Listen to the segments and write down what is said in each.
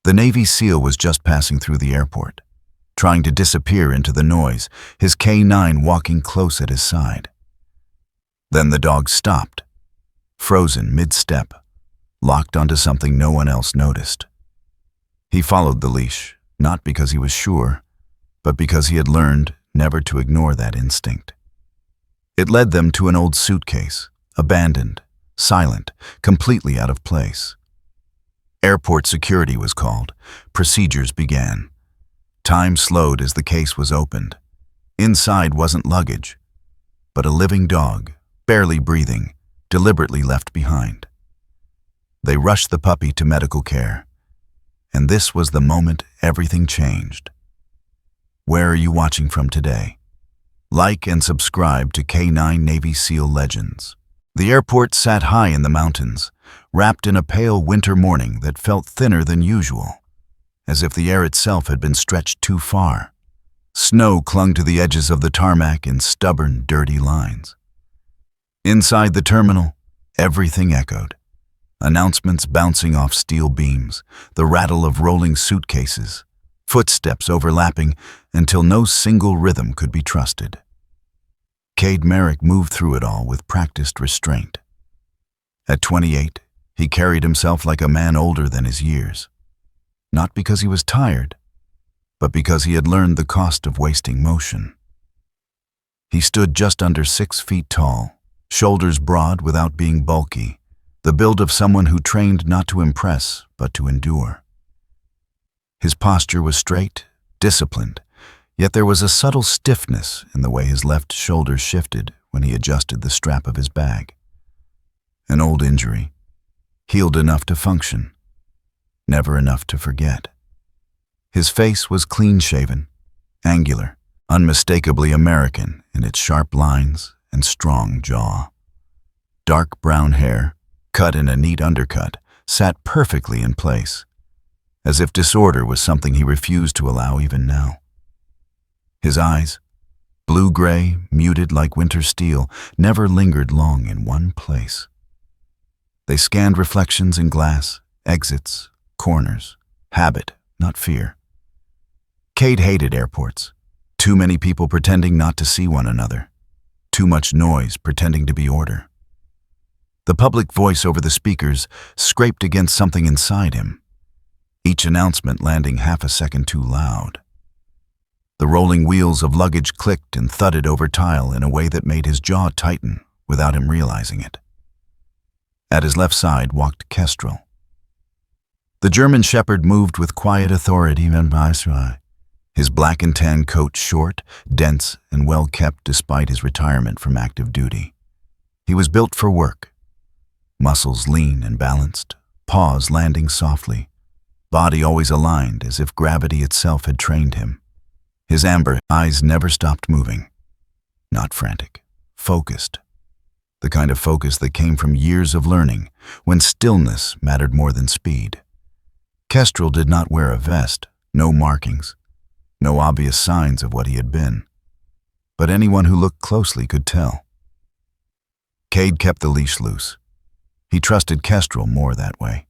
The Navy SEAL was just passing through the airport, trying to disappear into the noise, his K9 walking close at his side. Then the dog stopped, frozen mid-step, locked onto something no one else noticed. He followed the leash, not because he was sure, but because he had learned never to ignore that instinct. It led them to an old suitcase, abandoned, silent, completely out of place. Airport security was called. Procedures began. Time slowed as the case was opened. Inside wasn't luggage, but a living dog, barely breathing, deliberately left behind. They rushed the puppy to medical care, and this was the moment everything changed. Where are you watching from today? Like and subscribe to K9 Navy SEAL Legends. The airport sat high in the mountains, wrapped in a pale winter morning that felt thinner than usual, as if the air itself had been stretched too far. Snow clung to the edges of the tarmac in stubborn, dirty lines. Inside the terminal, everything echoed. Announcements bouncing off steel beams, the rattle of rolling suitcases, footsteps overlapping until no single rhythm could be trusted. Cade Merrick moved through it all with practiced restraint. At 28, he carried himself like a man older than his years. Not because he was tired, but because he had learned the cost of wasting motion. He stood just under 6 feet tall, shoulders broad without being bulky, the build of someone who trained not to impress, but to endure. His posture was straight, disciplined, yet there was a subtle stiffness in the way his left shoulder shifted when he adjusted the strap of his bag. An old injury, healed enough to function, never enough to forget. His face was clean-shaven, angular, unmistakably American in its sharp lines and strong jaw. Dark brown hair, cut in a neat undercut, sat perfectly in place, as if disorder was something he refused to allow even now. His eyes, blue-gray, muted like winter steel, never lingered long in one place. They scanned reflections in glass, exits, corners, habit, not fear. Cade hated airports. Too many people pretending not to see one another. Too much noise pretending to be order. The public voice over the speakers scraped against something inside him, each announcement landing half a second too loud. The rolling wheels of luggage clicked and thudded over tile in a way that made his jaw tighten without him realizing it. At his left side walked Kestrel. The German shepherd moved with quiet authority, his black and tan coat short, dense, and well-kept despite his retirement from active duty. He was built for work. Muscles lean and balanced, paws landing softly, body always aligned as if gravity itself had trained him. His amber eyes never stopped moving. Not frantic, focused. The kind of focus that came from years of learning, when stillness mattered more than speed. Kestrel did not wear a vest, no markings, no obvious signs of what he had been. But anyone who looked closely could tell. Cade kept the leash loose. He trusted Kestrel more that way.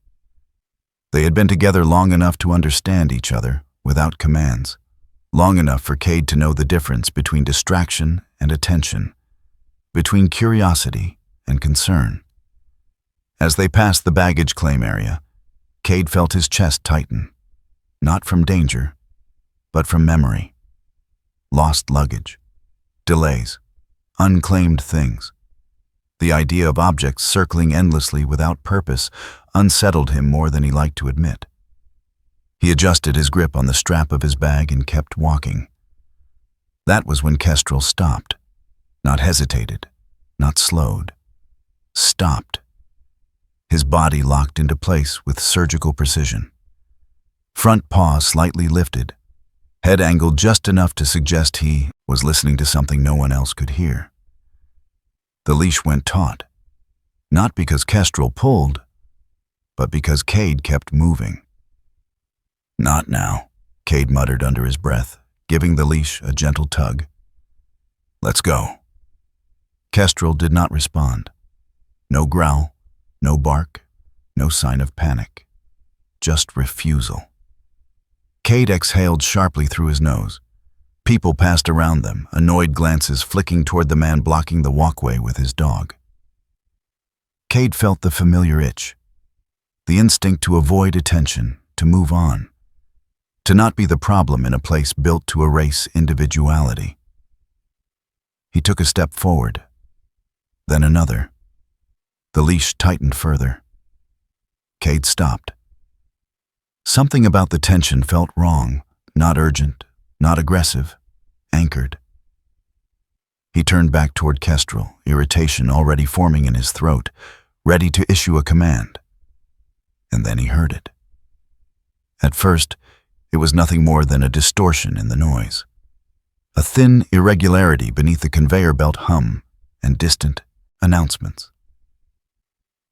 They had been together long enough to understand each other without commands, long enough for Cade to know the difference between distraction and attention, between curiosity and concern. As they passed the baggage claim area, Cade felt his chest tighten, not from danger, but from memory. Lost luggage, delays, unclaimed things. The idea of objects circling endlessly without purpose unsettled him more than he liked to admit. He adjusted his grip on the strap of his bag and kept walking. That was when Kestrel stopped, not hesitated, not slowed. Stopped. His body locked into place with surgical precision. Front paw slightly lifted, head angled just enough to suggest he was listening to something no one else could hear. The leash went taut, not because Kestrel pulled, but because Cade kept moving. "Not now," Cade muttered under his breath, giving the leash a gentle tug. "Let's go." Kestrel did not respond. No growl, no bark, no sign of panic. Just refusal. Cade exhaled sharply through his nose. People passed around them, annoyed glances flicking toward the man blocking the walkway with his dog. Cade felt the familiar itch, the instinct to avoid attention, to move on, to not be the problem in a place built to erase individuality. He took a step forward, then another. The leash tightened further. Cade stopped. Something about the tension felt wrong, not urgent, not aggressive, anchored. He turned back toward Kestrel, irritation already forming in his throat, ready to issue a command. And then he heard it. At first, it was nothing more than a distortion in the noise. A thin irregularity beneath the conveyor belt hum and distant announcements.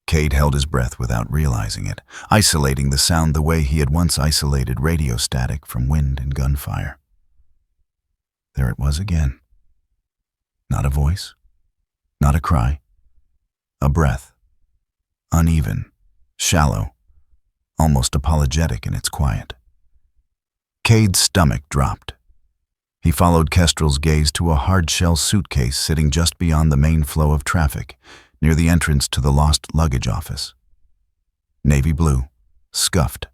Cade held his breath without realizing it, isolating the sound the way he had once isolated radio static from wind and gunfire. There it was again. Not a voice, not a cry, a breath, uneven, shallow, almost apologetic in its quiet. Cade's stomach dropped. He followed Kestrel's gaze to a hard-shell suitcase sitting just beyond the main flow of traffic, near the entrance to the lost luggage office. Navy blue, scuffed.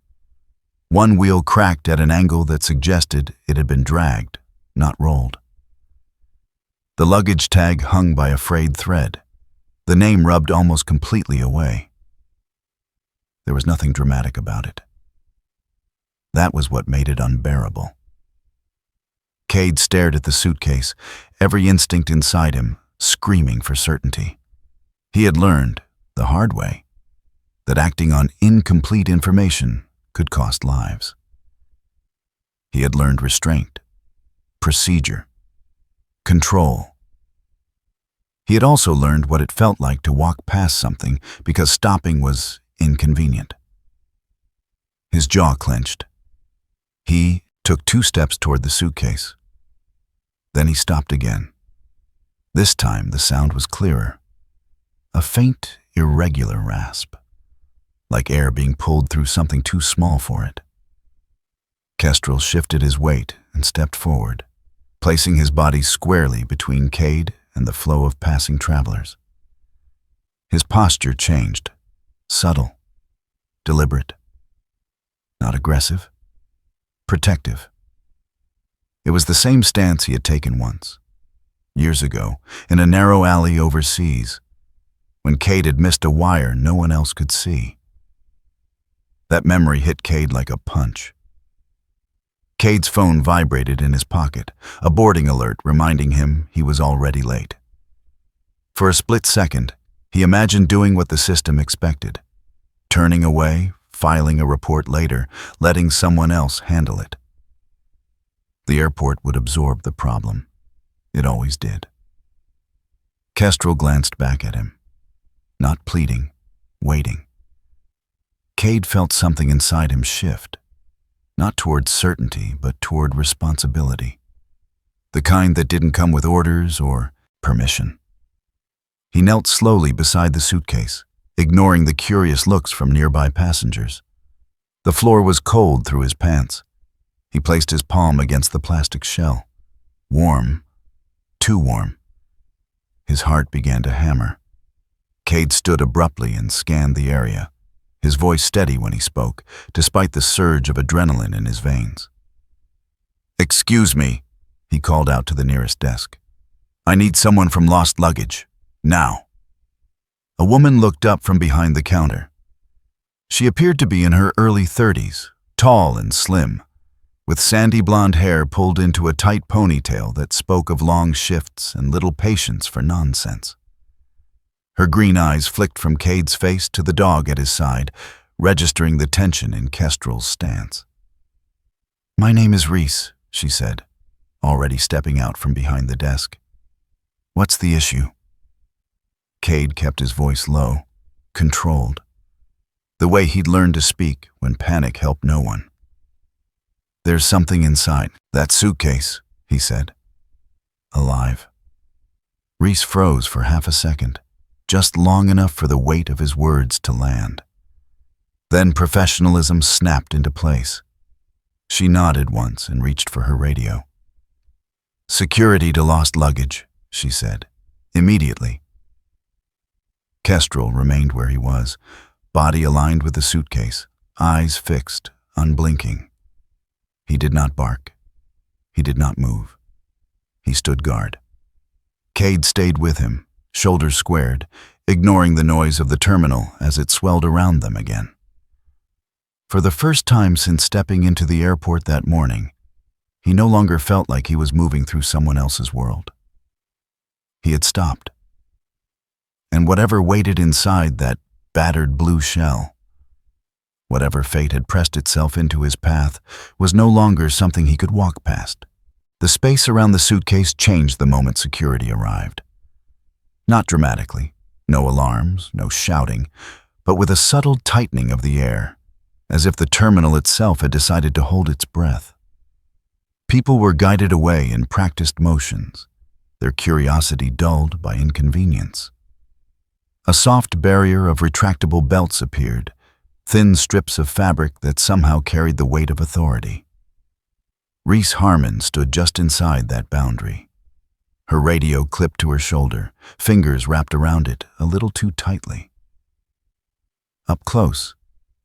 One wheel cracked at an angle that suggested it had been dragged, not rolled. The luggage tag hung by a frayed thread. The name rubbed almost completely away. There was nothing dramatic about it. That was what made it unbearable. Cade stared at the suitcase, every instinct inside him screaming for certainty. He had learned, the hard way, that acting on incomplete information could cost lives. He had learned restraint, procedure, control. He had also learned what it felt like to walk past something because stopping was inconvenient. His jaw clenched. He took 2 steps toward the suitcase. Then he stopped again. This time the sound was clearer. A faint, irregular rasp, like air being pulled through something too small for it. Kestrel shifted his weight and stepped forward, placing his body squarely between Cade and the flow of passing travelers. His posture changed, subtle, deliberate, not aggressive, protective. It was the same stance he had taken once, years ago, in a narrow alley overseas, when Cade had missed a wire no one else could see. That memory hit Cade like a punch. Cade's phone vibrated in his pocket, a boarding alert reminding him he was already late. For a split second, he imagined doing what the system expected, turning away, filing a report later, letting someone else handle it. The airport would absorb the problem. It always did. Kestrel glanced back at him, not pleading, waiting. Cade felt something inside him shift, not toward certainty, but toward responsibility, the kind that didn't come with orders or permission. He knelt slowly beside the suitcase, ignoring the curious looks from nearby passengers. The floor was cold through his pants. He placed his palm against the plastic shell. Warm, too warm. His heart began to hammer. Cade stood abruptly and scanned the area, his voice steady when he spoke, despite the surge of adrenaline in his veins. "Excuse me," he called out to the nearest desk. "I need someone from Lost Luggage. Now." A woman looked up from behind the counter. She appeared to be in her early 30s, tall and slim, with sandy blonde hair pulled into a tight ponytail that spoke of long shifts and little patience for nonsense. Her green eyes flicked from Cade's face to the dog at his side, registering the tension in Kestrel's stance. "My name is Reese," she said, already stepping out from behind the desk. "What's the issue?" Cade kept his voice low, controlled, the way he'd learned to speak when panic helped no one. "There's something inside that suitcase," he said. "Alive." Reese froze for half a second, just long enough for the weight of his words to land. Then professionalism snapped into place. She nodded once and reached for her radio. "Security to lost luggage," she said. "Immediately." Kestrel remained where he was, body aligned with the suitcase, eyes fixed, unblinking. He did not bark. He did not move. He stood guard. Cade stayed with him, shoulders squared, ignoring the noise of the terminal as it swelled around them again. For the first time since stepping into the airport that morning, he no longer felt like he was moving through someone else's world. He had stopped. And whatever waited inside that battered blue shell, whatever fate had pressed itself into his path, was no longer something he could walk past. The space around the suitcase changed the moment security arrived. Not dramatically, no alarms, no shouting, but with a subtle tightening of the air, as if the terminal itself had decided to hold its breath. People were guided away in practiced motions, their curiosity dulled by inconvenience. A soft barrier of retractable belts appeared, thin strips of fabric that somehow carried the weight of authority. Reese Harmon stood just inside that boundary. Her radio clipped to her shoulder, fingers wrapped around it a little too tightly. Up close,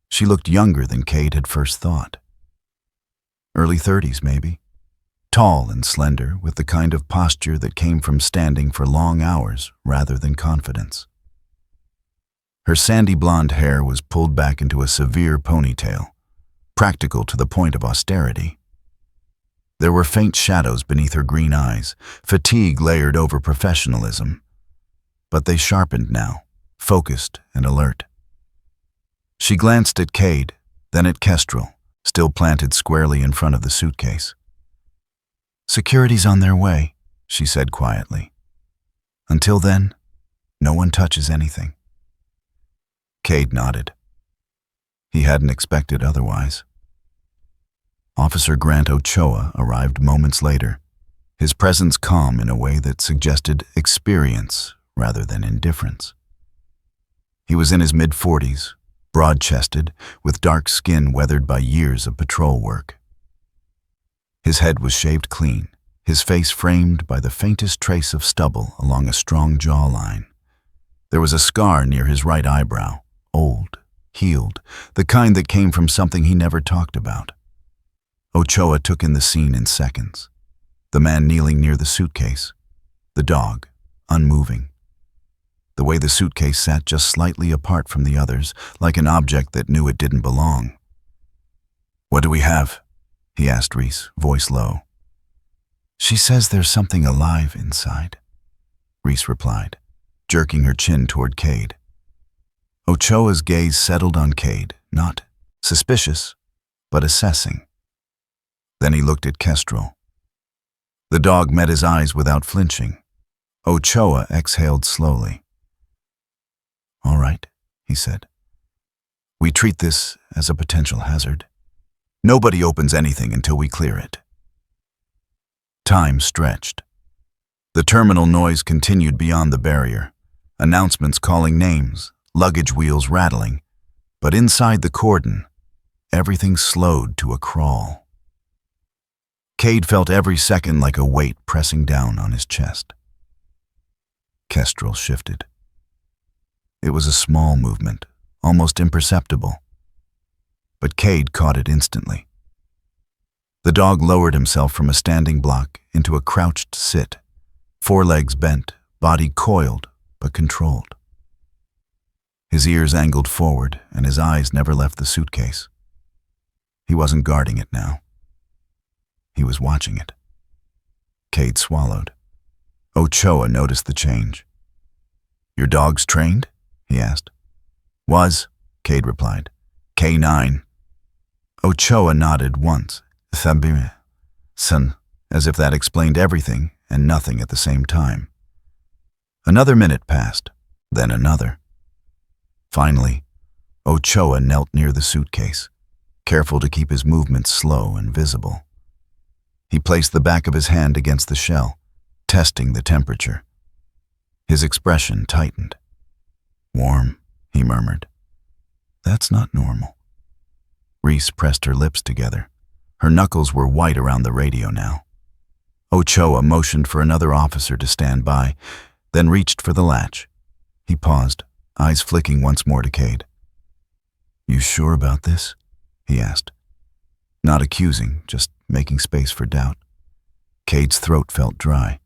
she looked younger than Cade had first thought. Early 30s, maybe. Tall and slender, with the kind of posture that came from standing for long hours rather than confidence. Her sandy blonde hair was pulled back into a severe ponytail, practical to the point of austerity. There were faint shadows beneath her green eyes, fatigue layered over professionalism. But they sharpened now, focused and alert. She glanced at Cade, then at Kestrel, still planted squarely in front of the suitcase. "Security's on their way," she said quietly. "Until then, no one touches anything." Cade nodded. He hadn't expected otherwise. Officer Grant Ochoa arrived moments later, his presence calm in a way that suggested experience rather than indifference. He was in his mid-40s, broad-chested, with dark skin weathered by years of patrol work. His head was shaved clean, his face framed by the faintest trace of stubble along a strong jawline. There was a scar near his right eyebrow, old, healed, the kind that came from something he never talked about. Ochoa took in the scene in seconds. The man kneeling near the suitcase. The dog, unmoving. The way the suitcase sat just slightly apart from the others, like an object that knew it didn't belong. "What do we have?" he asked Reese, voice low. "She says there's something alive inside," Reese replied, jerking her chin toward Cade. Ochoa's gaze settled on Cade, not suspicious, but assessing. Then he looked at Kestrel. The dog met his eyes without flinching. Ochoa exhaled slowly. "All right," he said. "We treat this as a potential hazard. Nobody opens anything until we clear it." Time stretched. The terminal noise continued beyond the barrier, announcements calling names, luggage wheels rattling, but inside the cordon, everything slowed to a crawl. Cade felt every second like a weight pressing down on his chest. Kestrel shifted. It was a small movement, almost imperceptible. But Cade caught it instantly. The dog lowered himself from a standing block into a crouched sit, forelegs bent, body coiled but controlled. His ears angled forward and his eyes never left the suitcase. He wasn't guarding it now. He was watching it. Cade swallowed. Ochoa noticed the change. "Your dog's trained?" he asked. "Was," Cade replied. "K9. Ochoa nodded once, son, as if that explained everything and nothing at the same time. Another minute passed, then another. Finally, Ochoa knelt near the suitcase, careful to keep his movements slow and visible. He placed the back of his hand against the shell, testing the temperature. His expression tightened. "Warm," he murmured. "That's not normal." Reese pressed her lips together. Her knuckles were white around the radio now. Ochoa motioned for another officer to stand by, then reached for the latch. He paused, eyes flicking once more to Cade. "You sure about this?" he asked. Not accusing, just making space for doubt. Cade's throat felt dry.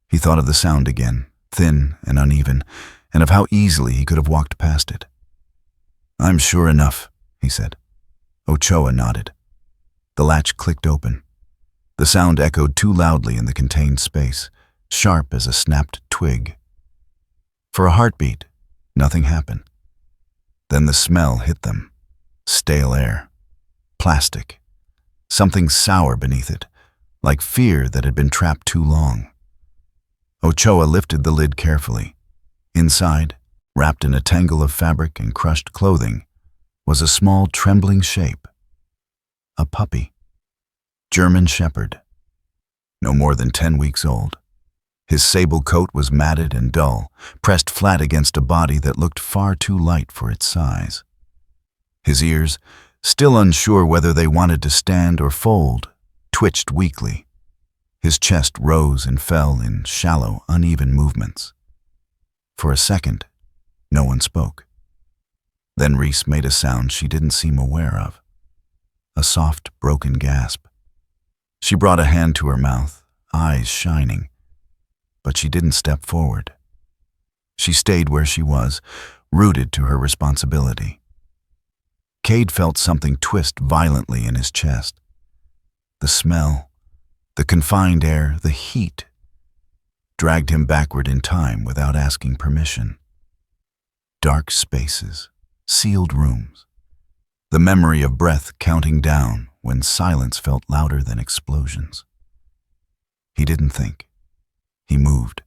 He thought of the sound again, thin and uneven, and of how easily he could have walked past it. "I'm sure enough," he said. Ochoa nodded. The latch clicked open. The sound echoed too loudly in the contained space, sharp as a snapped twig. For a heartbeat, nothing happened. Then the smell hit them. Stale air. Plastic. Something sour beneath it, like fear that had been trapped too long. Ochoa lifted the lid carefully. Inside, wrapped in a tangle of fabric and crushed clothing, was a small trembling shape. A puppy. German Shepherd. No more than 10 weeks old. His sable coat was matted and dull, pressed flat against a body that looked far too light for its size. His ears, still unsure whether they wanted to stand or fold, twitched weakly. His chest rose and fell in shallow, uneven movements. For a second, no one spoke. Then Reese made a sound she didn't seem aware of. A soft, broken gasp. She brought a hand to her mouth, eyes shining. But she didn't step forward. She stayed where she was, rooted to her responsibility. Cade felt something twist violently in his chest. The smell, the confined air, the heat, dragged him backward in time without asking permission. Dark spaces, sealed rooms, the memory of breath counting down when silence felt louder than explosions. He didn't think. He moved.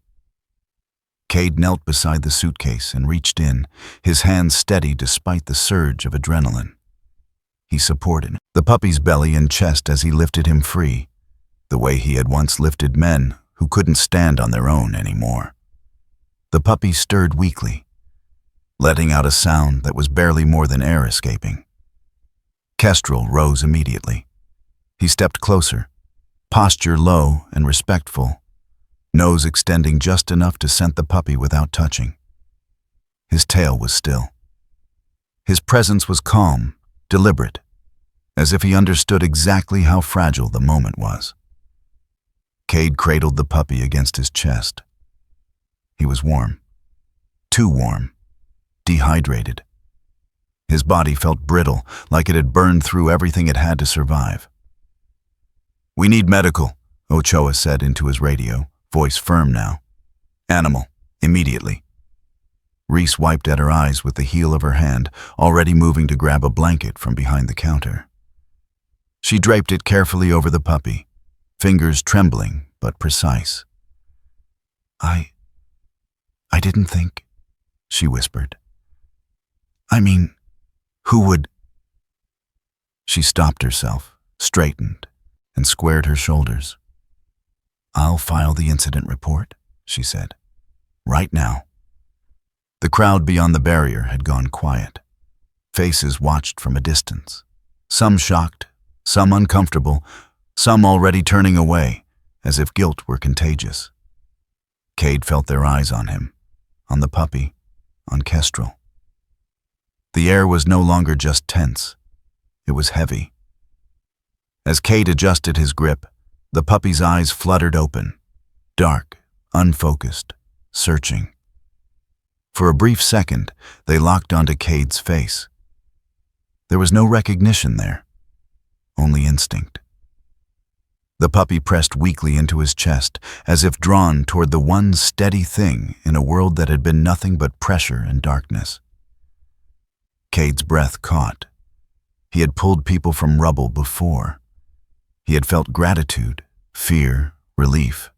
Cade knelt beside the suitcase and reached in, his hands steady despite the surge of adrenaline. He supported the puppy's belly and chest as he lifted him free, the way he had once lifted men who couldn't stand on their own anymore. The puppy stirred weakly, letting out a sound that was barely more than air escaping. Kestrel rose immediately. He stepped closer, posture low and respectful, nose extending just enough to scent the puppy without touching. His tail was still. His presence was calm, deliberate, as if he understood exactly how fragile the moment was. Cade cradled the puppy against his chest. He was warm. Too warm. Dehydrated. His body felt brittle, like it had burned through everything it had to survive. "We need medical," Ochoa said into his radio, voice firm now. "Animal, immediately." Reese wiped at her eyes with the heel of her hand, already moving to grab a blanket from behind the counter. She draped it carefully over the puppy, fingers trembling but precise. I didn't think," she whispered. "I mean, who would—" She stopped herself, straightened, and squared her shoulders. "I'll file the incident report," she said. "Right now." The crowd beyond the barrier had gone quiet. Faces watched from a distance, some shocked, some uncomfortable, some already turning away, as if guilt were contagious. Cade felt their eyes on him, on the puppy, on Kestrel. The air was no longer just tense. It was heavy. As Cade adjusted his grip, the puppy's eyes fluttered open, dark, unfocused, searching. For a brief second, they locked onto Cade's face. There was no recognition there, only instinct. The puppy pressed weakly into his chest, as if drawn toward the one steady thing in a world that had been nothing but pressure and darkness. Cade's breath caught. He had pulled people from rubble before. He had felt gratitude, fear, relief.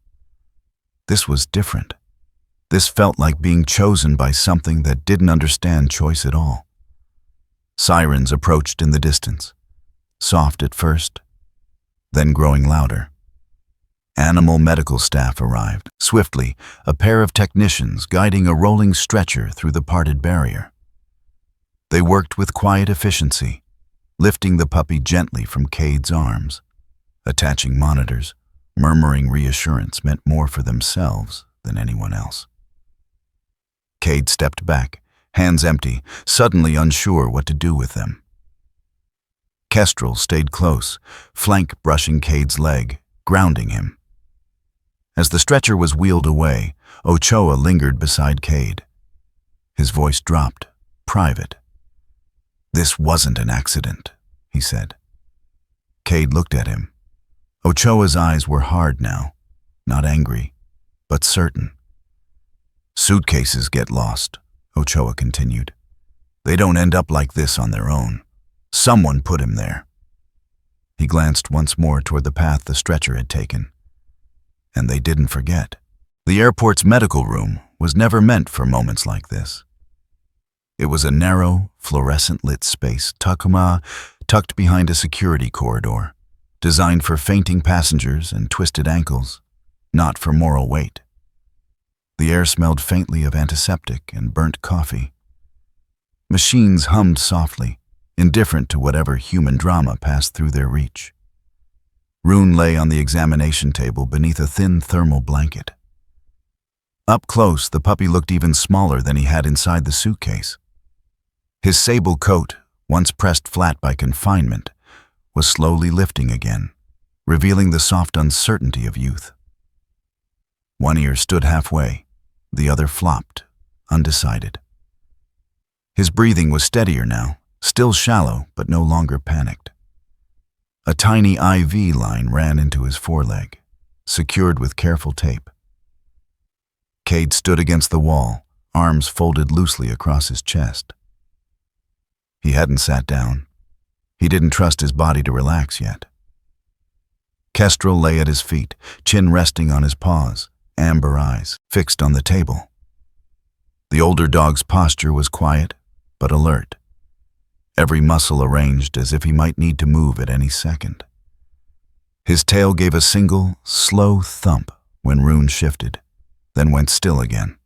This was different. This felt like being chosen by something that didn't understand choice at all. Sirens approached in the distance, soft at first, then growing louder. Animal medical staff arrived. Swiftly, a pair of technicians guiding a rolling stretcher through the parted barrier. They worked with quiet efficiency, lifting the puppy gently from Cade's arms. Attaching monitors, murmuring reassurance meant more for themselves than anyone else. Cade stepped back, hands empty, suddenly unsure what to do with them. Kestrel stayed close, flank brushing Cade's leg, grounding him. As the stretcher was wheeled away, Ochoa lingered beside Cade. His voice dropped, private. "This wasn't an accident," he said. Cade looked at him. Ochoa's eyes were hard now, not angry, but certain. "Suitcases get lost," Ochoa continued. "They don't end up like this on their own. Someone put him there." He glanced once more toward the path the stretcher had taken. And they didn't forget. The airport's medical room was never meant for moments like this. It was a narrow, fluorescent-lit space tucked behind a security corridor, designed for fainting passengers and twisted ankles, not for moral weight. The air smelled faintly of antiseptic and burnt coffee. Machines hummed softly, indifferent to whatever human drama passed through their reach. Rune lay on the examination table beneath a thin thermal blanket. Up close, the puppy looked even smaller than he had inside the suitcase. His sable coat, once pressed flat by confinement, was slowly lifting again, revealing the soft uncertainty of youth. One ear stood halfway, the other flopped, undecided. His breathing was steadier now, still shallow but no longer panicked. A tiny IV line ran into his foreleg, secured with careful tape. Cade stood against the wall, arms folded loosely across his chest. He hadn't sat down. He didn't trust his body to relax yet. Kestrel lay at his feet, chin resting on his paws, amber eyes fixed on the table. The older dog's posture was quiet, but alert. Every muscle arranged as if he might need to move at any second. His tail gave a single, slow thump when Rune shifted, then went still again.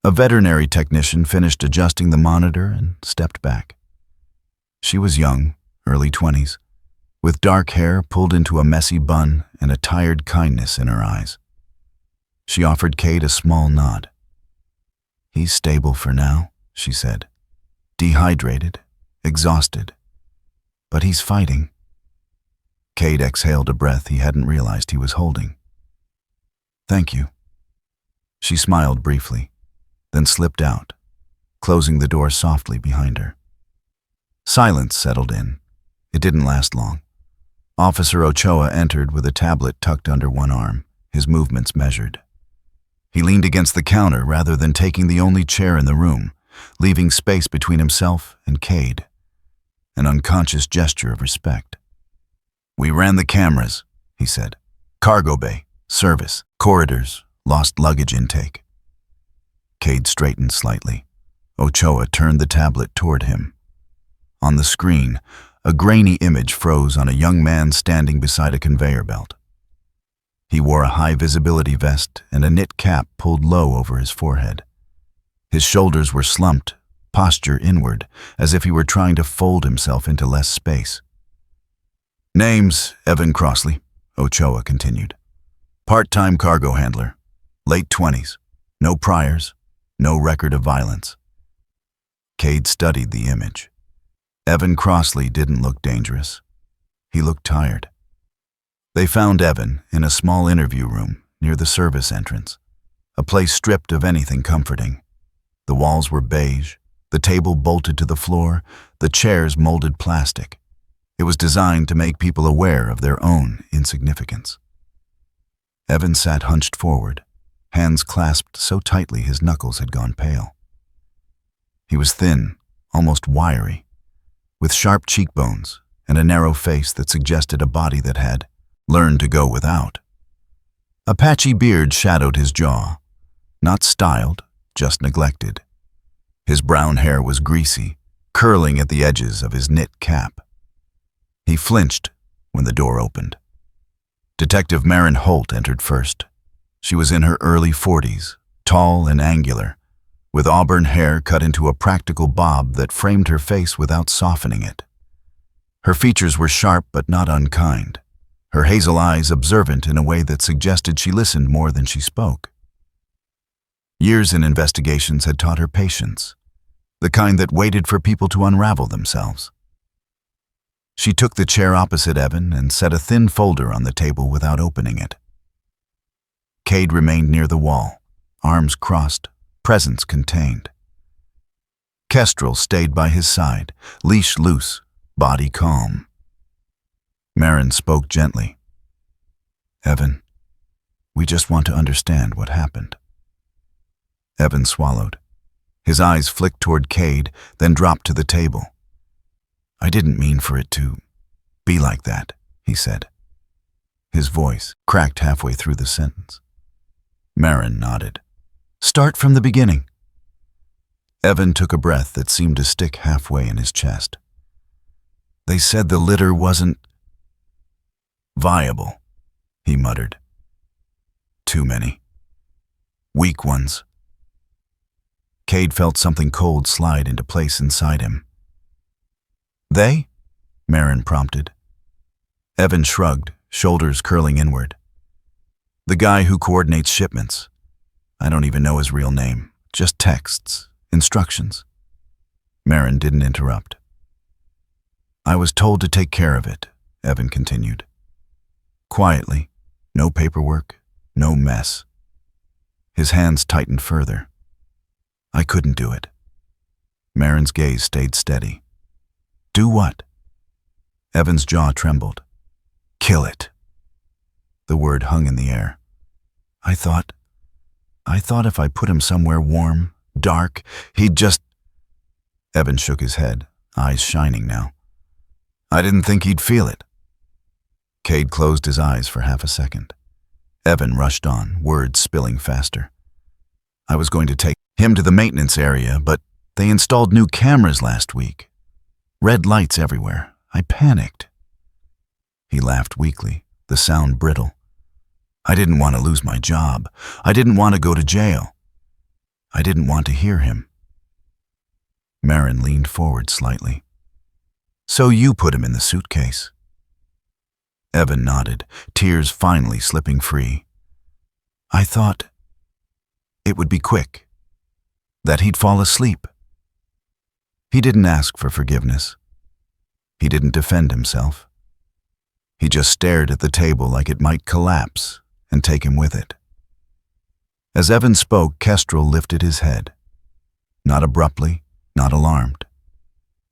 A veterinary technician finished adjusting the monitor and stepped back. She was young, early 20s, with dark hair pulled into a messy bun and a tired kindness in her eyes. She offered Cade a small nod. "He's stable for now," she said. "Dehydrated, exhausted, but he's fighting." Cade exhaled a breath he hadn't realized he was holding. "Thank you." She smiled briefly, then slipped out, closing the door softly behind her. Silence settled in. It didn't last long. Officer Ochoa entered with a tablet tucked under one arm, his movements measured. He leaned against the counter rather than taking the only chair in the room, leaving space between himself and Cade. An unconscious gesture of respect. "We ran the cameras," he said. "Cargo bay, service, corridors, lost luggage intake." Cade straightened slightly. Ochoa turned the tablet toward him. On the screen, a grainy image froze on a young man standing beside a conveyor belt. He wore a high-visibility vest and a knit cap pulled low over his forehead. His shoulders were slumped, posture inward, as if he were trying to fold himself into less space. "Name's Evan Crossley," Ochoa continued. "Part-time cargo handler, late 20s, no priors, no record of violence." Cade studied the image. Evan Crossley didn't look dangerous. He looked tired. They found Evan in a small interview room near the service entrance, a place stripped of anything comforting. The walls were beige, the table bolted to the floor, the chairs molded plastic. It was designed to make people aware of their own insignificance. Evan sat hunched forward, hands clasped so tightly his knuckles had gone pale. He was thin, almost wiry, with sharp cheekbones and a narrow face that suggested a body that had learned to go without. A patchy beard shadowed his jaw, not styled, just neglected. His brown hair was greasy, curling at the edges of his knit cap. He flinched when the door opened. Detective Marin Holt entered first. She was in her early 40s, tall and angular, with auburn hair cut into a practical bob that framed her face without softening it. Her features were sharp but not unkind, her hazel eyes observant in a way that suggested she listened more than she spoke. Years in investigations had taught her patience, the kind that waited for people to unravel themselves. She took the chair opposite Evan and set a thin folder on the table without opening it. Cade remained near the wall, arms crossed, presence contained. Kestrel stayed by his side, leash loose, body calm. Marin spoke gently. "Evan, we just want to understand what happened." Evan swallowed. His eyes flicked toward Cade, then dropped to the table. "I didn't mean for it to be like that," he said. His voice cracked halfway through the sentence. Marin nodded. "Start from the beginning." Evan took a breath that seemed to stick halfway in his chest. "They said the litter wasn't viable," he muttered. "Too many. Weak ones." Cade felt something cold slide into place inside him. "They?" Marin prompted. Evan shrugged, shoulders curling inward. "The guy who coordinates shipments. I don't even know his real name, just texts, instructions." Marin didn't interrupt. "I was told to take care of it," Evan continued. Quietly, no paperwork, no mess. His hands tightened further. "I couldn't do it." Marin's gaze stayed steady. "Do what?" Evan's jaw trembled. "Kill it." The word hung in the air. I thought if I put him somewhere warm, dark, he'd just..." Evan shook his head, eyes shining now. "I didn't think he'd feel it." Cade closed his eyes for half a second. Evan rushed on, words spilling faster. "I was going to take him to the maintenance area, but they installed new cameras last week. Red lights everywhere. I panicked." He laughed weakly, the sound brittle. "I didn't want to lose my job. I didn't want to go to jail. I didn't want to hear him." Marin leaned forward slightly. "So you put him in the suitcase?" Evan nodded, tears finally slipping free. "I thought it would be quick, that he'd fall asleep." He didn't ask for forgiveness. He didn't defend himself. He just stared at the table like it might collapse and take him with it. As Evan spoke, Kestrel lifted his head. Not abruptly, not alarmed.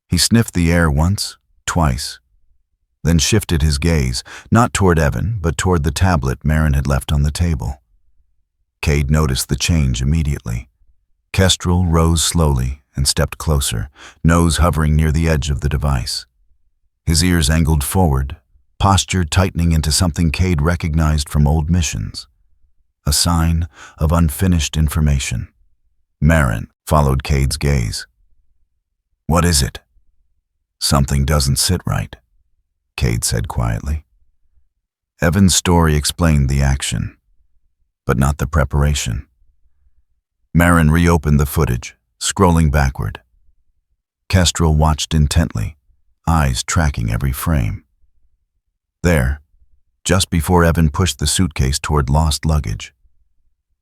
He sniffed the air once, twice, then shifted his gaze, not toward Evan, but toward the tablet Marin had left on the table. Cade noticed the change immediately. Kestrel rose slowly and stepped closer, nose hovering near the edge of the device. His ears angled forward, posture tightening into something Cade recognized from old missions. A sign of unfinished information. Marin followed Cade's gaze. "What is it?" "Something doesn't sit right," Cade said quietly. Evan's story explained the action, but not the preparation. Marin reopened the footage, scrolling backward. Kestrel watched intently, eyes tracking every frame. There, just before Evan pushed the suitcase toward lost luggage,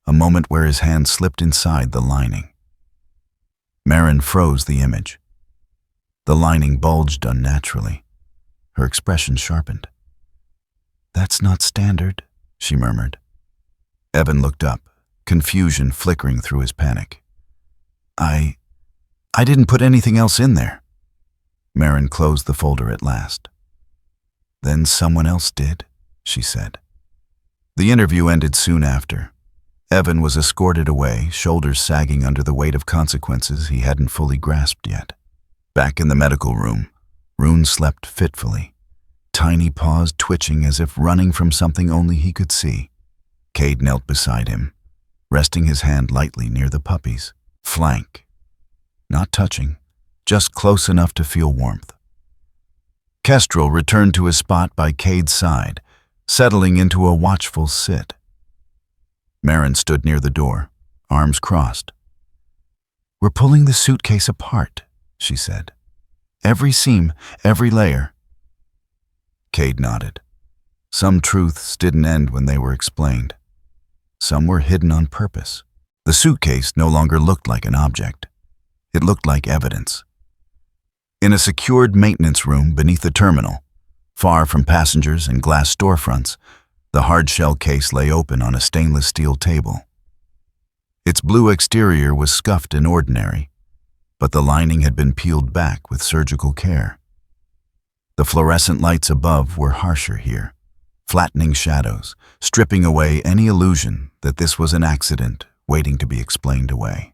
a moment where his hand slipped inside the lining. Marin froze the image. The lining bulged unnaturally. Her expression sharpened. "That's not standard," she murmured. Evan looked up, confusion flickering through his panic. I didn't put anything else in there." Marin closed the folder at last. "Then someone else did," she said. The interview ended soon after. Evan was escorted away, shoulders sagging under the weight of consequences he hadn't fully grasped yet. Back in the medical room, Rune slept fitfully, tiny paws twitching as if running from something only he could see. Cade knelt beside him, resting his hand lightly near the puppy's flank. Not touching, just close enough to feel warmth. Kestrel returned to his spot by Cade's side, settling into a watchful sit. Marin stood near the door, arms crossed. "We're pulling the suitcase apart," she said. "Every seam, every layer. Cade nodded. Some truths didn't end when they were explained. Some were hidden on purpose. The suitcase no longer looked like an object. It looked like evidence. In a secured maintenance room beneath the terminal, far from passengers and glass storefronts, the hard-shell case lay open on a stainless steel table. Its blue exterior was scuffed and ordinary, but the lining had been peeled back with surgical care. The fluorescent lights above were harsher here, flattening shadows, stripping away any illusion that this was an accident waiting to be explained away.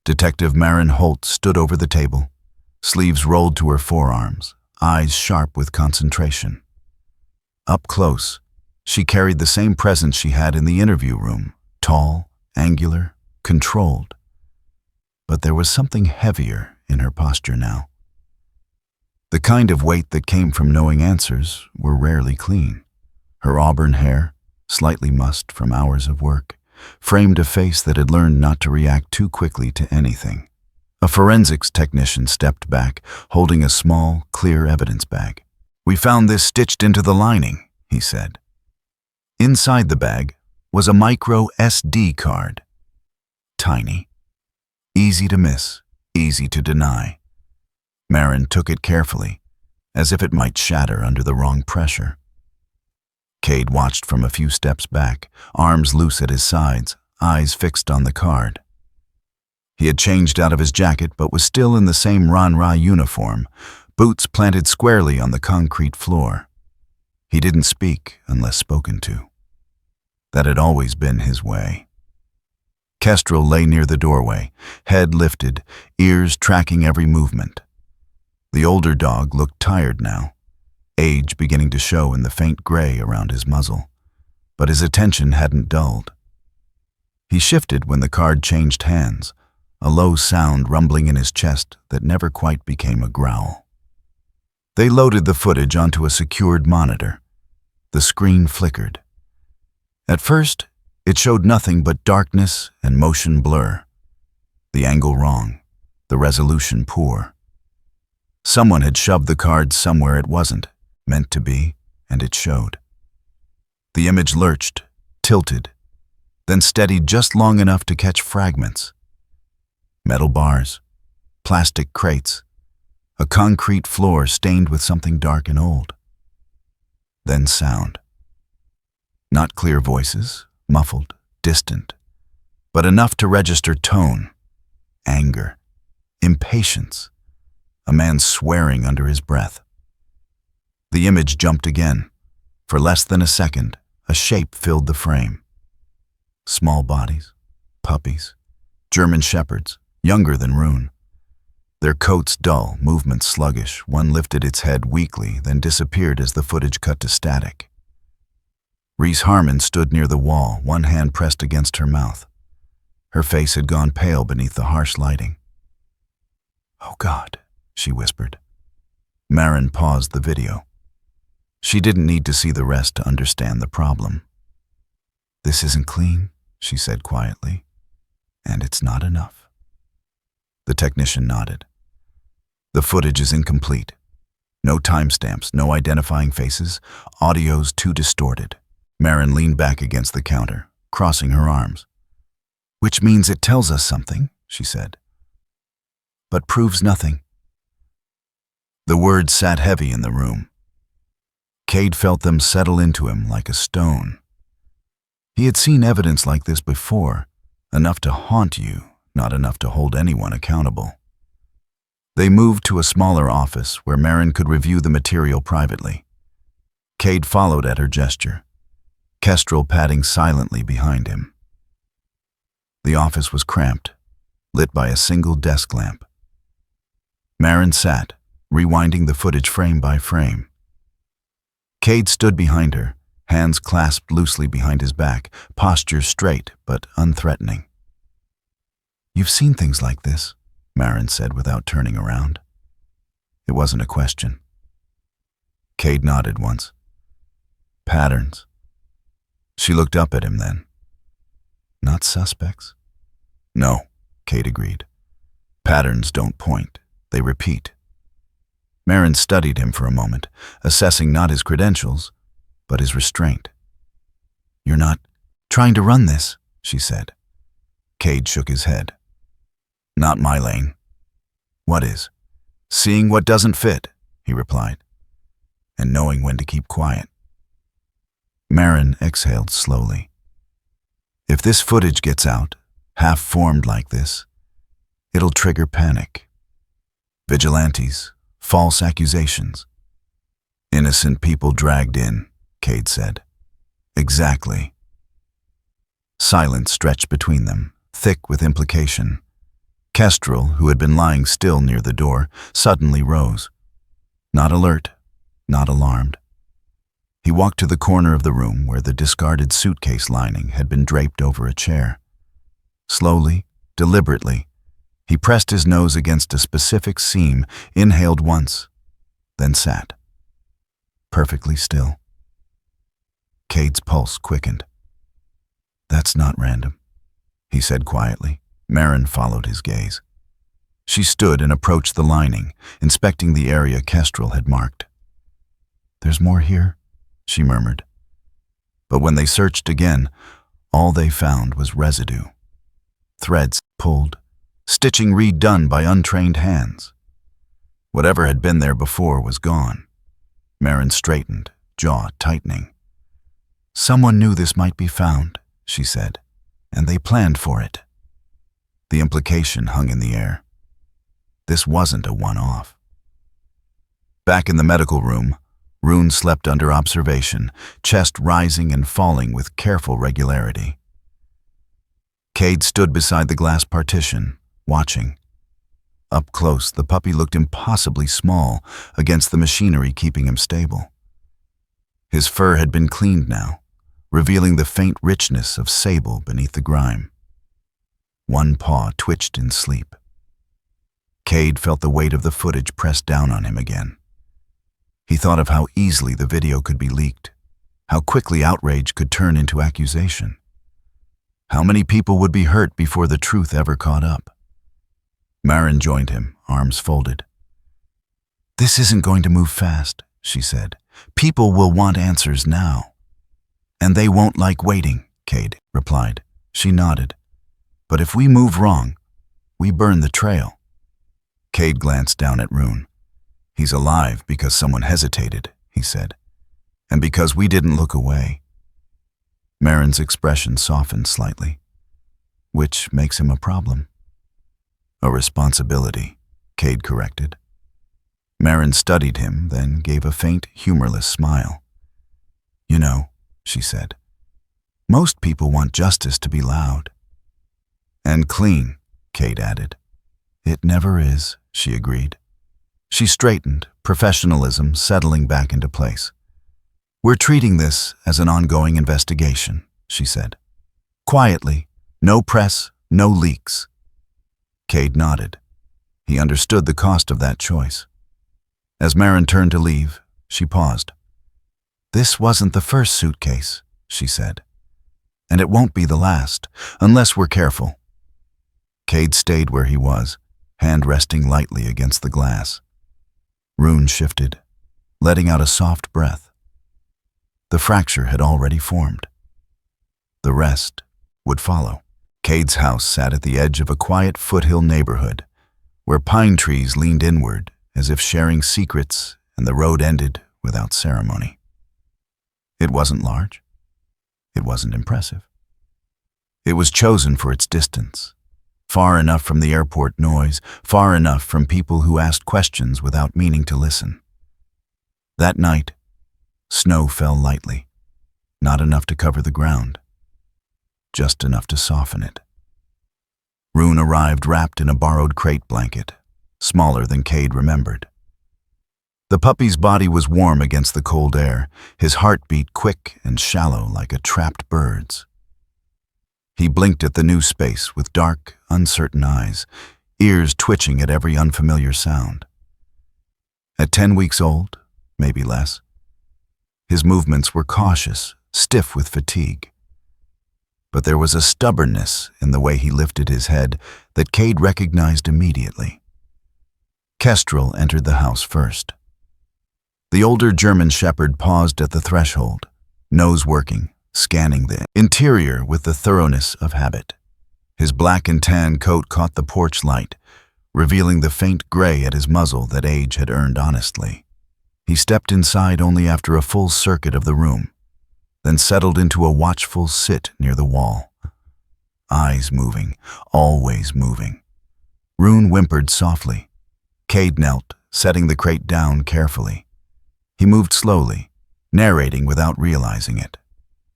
Detective Maren Holt stood over the table, sleeves rolled to her forearms, eyes sharp with concentration. Up close, she carried the same presence she had in the interview room, tall, angular, controlled. But there was something heavier in her posture now. The kind of weight that came from knowing answers were rarely clean. Her auburn hair, slightly mussed from hours of work, framed a face that had learned not to react too quickly to anything. A forensics technician stepped back, holding a small, clear evidence bag. "We found this stitched into the lining," he said. Inside the bag was a micro SD card. Tiny. Easy to miss, easy to deny. Maren took it carefully, as if it might shatter under the wrong pressure. Cade watched from a few steps back, arms loose at his sides, eyes fixed on the card. He had changed out of his jacket but was still in the same Ran-Ra uniform, boots planted squarely on the concrete floor. He didn't speak unless spoken to. That had always been his way. Kestrel lay near the doorway, head lifted, ears tracking every movement. The older dog looked tired now, age beginning to show in the faint gray around his muzzle, but his attention hadn't dulled. He shifted when the card changed hands, a low sound rumbling in his chest that never quite became a growl. They loaded the footage onto a secured monitor. The screen flickered. At first, it showed nothing but darkness and motion blur. The angle wrong, the resolution poor. Someone had shoved the card somewhere it wasn't meant to be, and it showed. The image lurched, tilted, then steadied just long enough to catch fragments. Metal bars, plastic crates, a concrete floor stained with something dark and old. Then sound. Not clear voices, muffled, distant, but enough to register tone, anger, impatience, a man swearing under his breath. The image jumped again. For less than a second, a shape filled the frame. Small bodies, puppies, German shepherds, younger than Rune. Their coats dull, movements sluggish. One lifted its head weakly, then disappeared as the footage cut to static. Reese Harmon stood near the wall, one hand pressed against her mouth. Her face had gone pale beneath the harsh lighting. "Oh God," she whispered. Maren paused the video. She didn't need to see the rest to understand the problem. "This isn't clean," she said quietly, "and it's not enough." The technician nodded. "The footage is incomplete. No timestamps, no identifying faces, audio's too distorted." Maren leaned back against the counter, crossing her arms. "Which means it tells us something," she said, "but proves nothing." The words sat heavy in the room. Cade felt them settle into him like a stone. He had seen evidence like this before, enough to haunt you, not enough to hold anyone accountable. They moved to a smaller office where Maren could review the material privately. Cade followed at her gesture, Kestrel padding silently behind him. The office was cramped, lit by a single desk lamp. Maren sat, rewinding the footage frame by frame. Cade stood behind her, hands clasped loosely behind his back, posture straight but unthreatening. "You've seen things like this," Maren said without turning around. It wasn't a question. Cade nodded once. "Patterns." She looked up at him then. "Not suspects?" "No," Cade agreed. "Patterns don't point, they repeat." Marin studied him for a moment, assessing not his credentials, but his restraint. "You're not trying to run this," she said. Cade shook his head. "Not my lane." "What is?" "Seeing what doesn't fit," he replied, "and knowing when to keep quiet." Marin exhaled slowly. If this footage gets out, half-formed like this, it'll trigger panic. Vigilantes, false accusations. Innocent people dragged in, Cade said. Exactly. Silence stretched between them, thick with implication. Kestrel, who had been lying still near the door, suddenly rose. Not alert, not alarmed. He walked to the corner of the room where the discarded suitcase lining had been draped over a chair. Slowly, deliberately, he pressed his nose against a specific seam, inhaled once, then sat. Perfectly still. Cade's pulse quickened. "That's not random," he said quietly. Marin followed his gaze. She stood and approached the lining, inspecting the area Kestrel had marked. "There's more here," she murmured. But when they searched again, all they found was residue. Threads pulled, stitching redone by untrained hands. Whatever had been there before was gone. Marin straightened, jaw tightening. "Someone knew this might be found," she said, "and they planned for it." The implication hung in the air. This wasn't a one-off. Back in the medical room, Rune slept under observation, chest rising and falling with careful regularity. Cade stood beside the glass partition, watching. Up close, the puppy looked impossibly small against the machinery keeping him stable. His fur had been cleaned now, revealing the faint richness of sable beneath the grime. One paw twitched in sleep. Cade felt the weight of the footage press down on him again. He thought of how easily the video could be leaked, how quickly outrage could turn into accusation. How many people would be hurt before the truth ever caught up? Marin joined him, arms folded. "This isn't going to move fast," she said. "People will want answers now." "And they won't like waiting," Cade replied. She nodded. "But if we move wrong, we burn the trail." Cade glanced down at Rune. "He's alive because someone hesitated," he said, "and because we didn't look away." Marin's expression softened slightly. "Which makes him a problem." "A responsibility," Cade corrected. Marin studied him, then gave a faint, humorless smile. "You know," she said, "most people want justice to be loud." "And clean," Cade added. "It never is," she agreed. She straightened, professionalism settling back into place. "We're treating this as an ongoing investigation," she said. "Quietly, no press, no leaks." Cade nodded. He understood the cost of that choice. As Marin turned to leave, she paused. "This wasn't the first suitcase," she said. "And it won't be the last, unless we're careful." Cade stayed where he was, hand resting lightly against the glass. Rune shifted, letting out a soft breath. The fracture had already formed. The rest would follow. Cade's house sat at the edge of a quiet foothill neighborhood, where pine trees leaned inward as if sharing secrets, and the road ended without ceremony. It wasn't large. It wasn't impressive. It was chosen for its distance. Far enough from the airport noise, far enough from people who asked questions without meaning to listen. That night, snow fell lightly, not enough to cover the ground, just enough to soften it. Rune arrived wrapped in a borrowed crate blanket, smaller than Cade remembered. The puppy's body was warm against the cold air, his heart beat quick and shallow like a trapped bird's. He blinked at the new space with dark, uncertain eyes, ears twitching at every unfamiliar sound. At 10 weeks old, maybe less, his movements were cautious, stiff with fatigue. But there was a stubbornness in the way he lifted his head that Cade recognized immediately. Kestrel entered the house first. The older German shepherd paused at the threshold, nose working, scanning the interior with the thoroughness of habit. His black and tan coat caught the porch light, revealing the faint gray at his muzzle that age had earned honestly. He stepped inside only after a full circuit of the room, then settled into a watchful sit near the wall. Eyes moving, always moving. Rune whimpered softly. Cade knelt, setting the crate down carefully. He moved slowly, narrating without realizing it.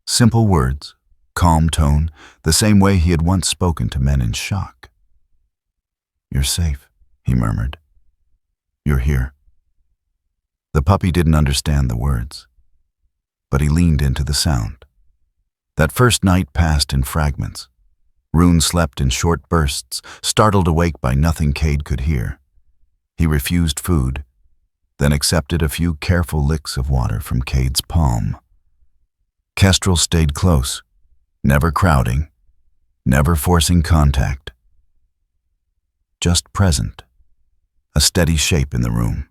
Simple words, calm tone, the same way he had once spoken to men in shock. "You're safe," he murmured. "You're here." The puppy didn't understand the words, but he leaned into the sound. That first night passed in fragments. Rune slept in short bursts, startled awake by nothing Cade could hear. He refused food, then accepted a few careful licks of water from Cade's palm. Kestrel stayed close, never crowding, never forcing contact. Just present, a steady shape in the room.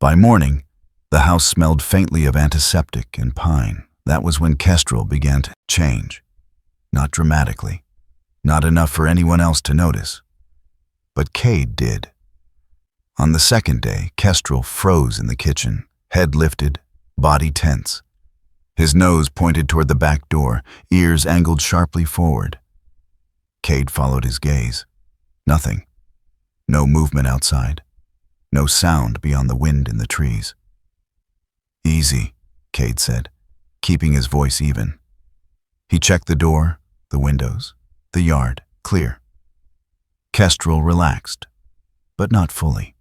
By morning, the house smelled faintly of antiseptic and pine. That was when Kestrel began to change. Not dramatically, not enough for anyone else to notice. But Cade did. On the second day, Kestrel froze in the kitchen, head lifted, body tense. His nose pointed toward the back door, ears angled sharply forward. Cade followed his gaze. Nothing. No movement outside. No sound beyond the wind in the trees. "Easy," Cade said, keeping his voice even. He checked the door, the windows, the yard, clear. Kestrel relaxed, but not fully.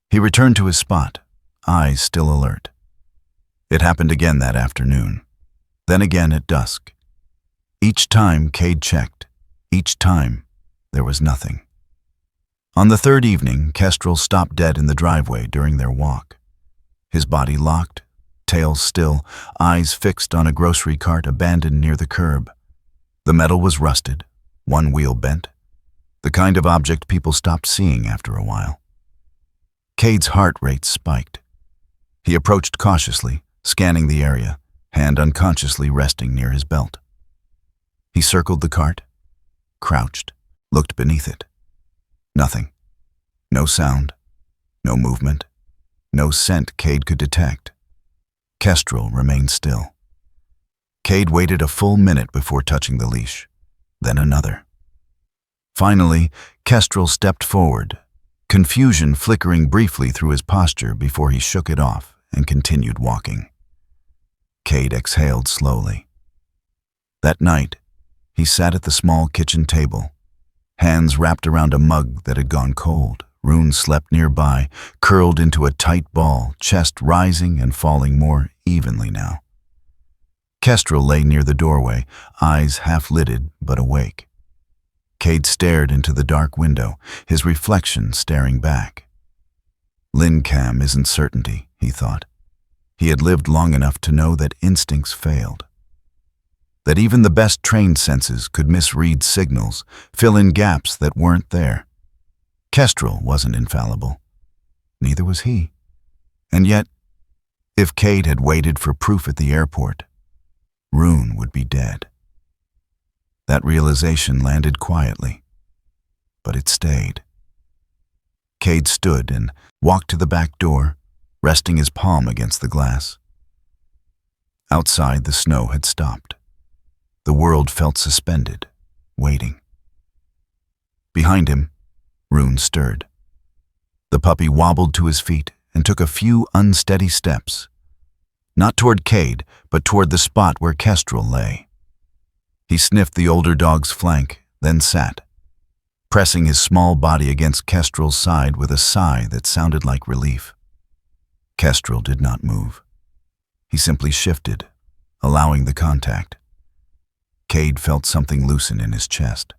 He returned to his spot, eyes still alert. It happened again that afternoon, then again at dusk. Each time Cade checked, each time there was nothing. On the third evening, Kestrel stopped dead in the driveway during their walk. His body locked, tail still, eyes fixed on a grocery cart abandoned near the curb. The metal was rusted, one wheel bent, the kind of object people stopped seeing after a while. Cade's heart rate spiked. He approached cautiously, scanning the area, hand unconsciously resting near his belt. He circled the cart, crouched, looked beneath it. Nothing. No sound, no movement, no scent Cade could detect. Kestrel remained still. Cade waited a full minute before touching the leash, then another. Finally, Kestrel stepped forward, confusion flickering briefly through his posture before he shook it off and continued walking. Cade exhaled slowly. That night, he sat at the small kitchen table, hands wrapped around a mug that had gone cold. Rune slept nearby, curled into a tight ball, chest rising and falling more evenly now. Kestrel lay near the doorway, eyes half-lidded but awake. Cade stared into the dark window, his reflection staring back. Lincam isn't certainty, he thought. He had lived long enough to know that instincts failed. That even the best trained senses could misread signals, fill in gaps that weren't there. Kestrel wasn't infallible. Neither was he. And yet, if Cade had waited for proof at the airport, Rune would be dead. That realization landed quietly, but it stayed. Cade stood and walked to the back door, resting his palm against the glass. Outside, the snow had stopped. The world felt suspended, waiting. Behind him, Rune stirred. The puppy wobbled to his feet and took a few unsteady steps, not toward Cade, but toward the spot where Kestrel lay. He sniffed the older dog's flank, then sat, pressing his small body against Kestrel's side with a sigh that sounded like relief. Kestrel did not move. He simply shifted, allowing the contact. Cade felt something loosen in his chest.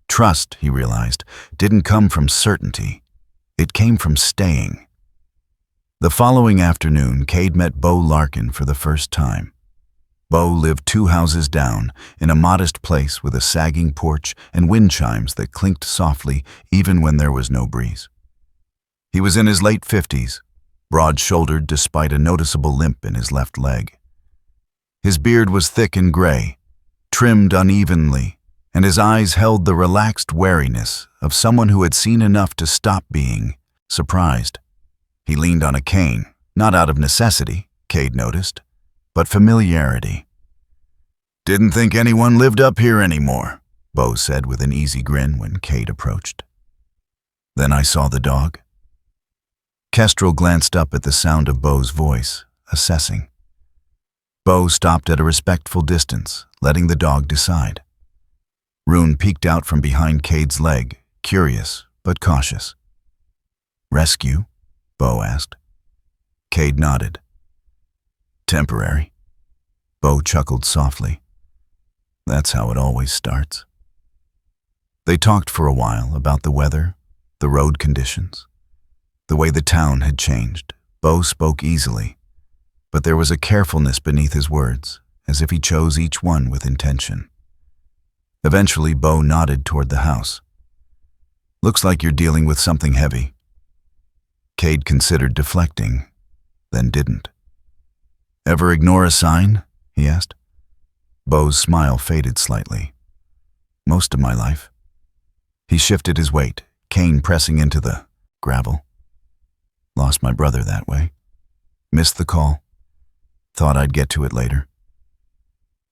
Trust, he realized, didn't come from certainty. It came from staying. The following afternoon, Cade met Bo Larkin for the first time. Bo lived 2 houses down, in a modest place with a sagging porch and wind chimes that clinked softly even when there was no breeze. He was in his late 50s, broad-shouldered despite a noticeable limp in his left leg. His beard was thick and gray, trimmed unevenly, and his eyes held the relaxed wariness of someone who had seen enough to stop being surprised. He leaned on a cane, not out of necessity, Cade noticed, but familiarity. "Didn't think anyone lived up here anymore," Bo said with an easy grin when Cade approached. Then I saw the dog. Kestrel glanced up at the sound of Bo's voice, assessing. Bo stopped at a respectful distance, letting the dog decide. Rune peeked out from behind Cade's leg, curious but cautious. "Rescue?" Bo asked. Cade nodded. "Temporary." Bo chuckled softly. "That's how it always starts." They talked for a while about the weather, the road conditions, the way the town had changed. Bo spoke easily, but there was a carefulness beneath his words, as if he chose each one with intention. Eventually, Bo nodded toward the house. "Looks like you're dealing with something heavy." Cade considered deflecting, then didn't. "Ever ignore a sign?" he asked. Bo's smile faded slightly. "Most of my life." He shifted his weight, cane pressing into the gravel. "Lost my brother that way. Missed the call. Thought I'd get to it later."